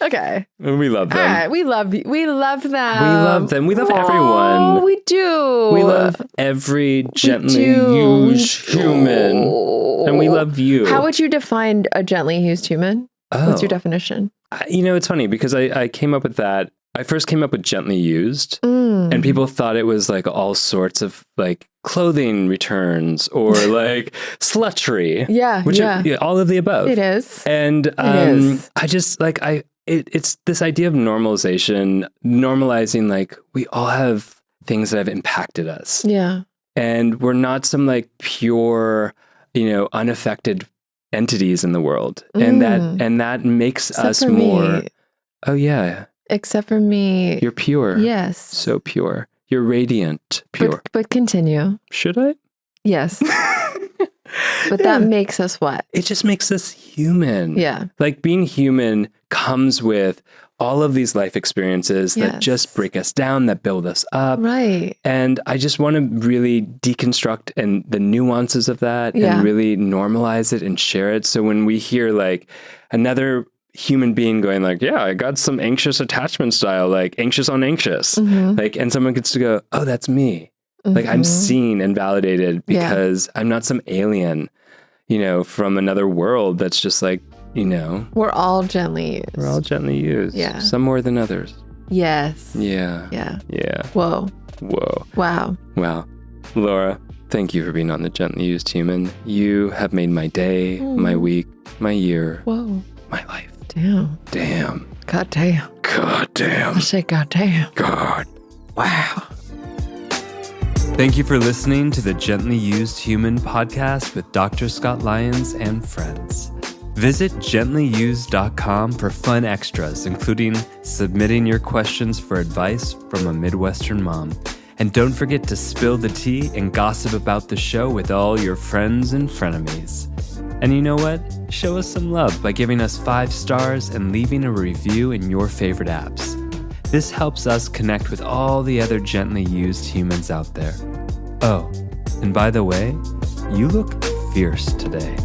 Okay. And we love them. All right. We love them. We love them. We love everyone. We do. We love every gently used human. And we love you. How would you define a gently used human? What's your definition? You know, it's funny because I came up with that. I first came up with gently used, and people thought it was like all sorts of like clothing returns or like sluttery. Which are all of the above. It is. And I just like it's this idea of normalization, normalizing like we all have things that have impacted us. Yeah. And we're not some like pure, you know, unaffected entities in the world. And that makes us more. Oh yeah. Except for me. You're pure. Yes. So pure. You're radiant, pure. But continue. Should I? Yes. But that makes us what? It just makes us human. Yeah. Like being human comes with all of these life experiences that just break us down, that build us up. Right. And I just want to really deconstruct and the nuances of that and really normalize it and share it. So when we hear like another human being going like, yeah, I got some anxious attachment style, like anxious on anxious, like, and someone gets to go, oh, that's me. Like I'm seen and validated because I'm not some alien, you know, from another world that's just like, you know. We're all gently used. We're all gently used. Yeah. Some more than others. Yes. Yeah. Yeah. Yeah. Whoa. Whoa. Wow. Wow. Laura, thank you for being on The Gently Used Human. You have made my day, my week, my year, Whoa. my life. Damn. Damn. God damn. God damn. I say God damn. God. Wow. Thank you for listening to the Gently Used Human podcast with Dr. Scott Lyons and friends. Visit gentlyused.com for fun extras, including submitting your questions for advice from a Midwestern mom. And don't forget to spill the tea and gossip about the show with all your friends and frenemies. And you know what? Show us some love by giving us 5 stars and leaving a review in your favorite apps. This helps us connect with all the other gently used humans out there. Oh, and by the way, you look fierce today.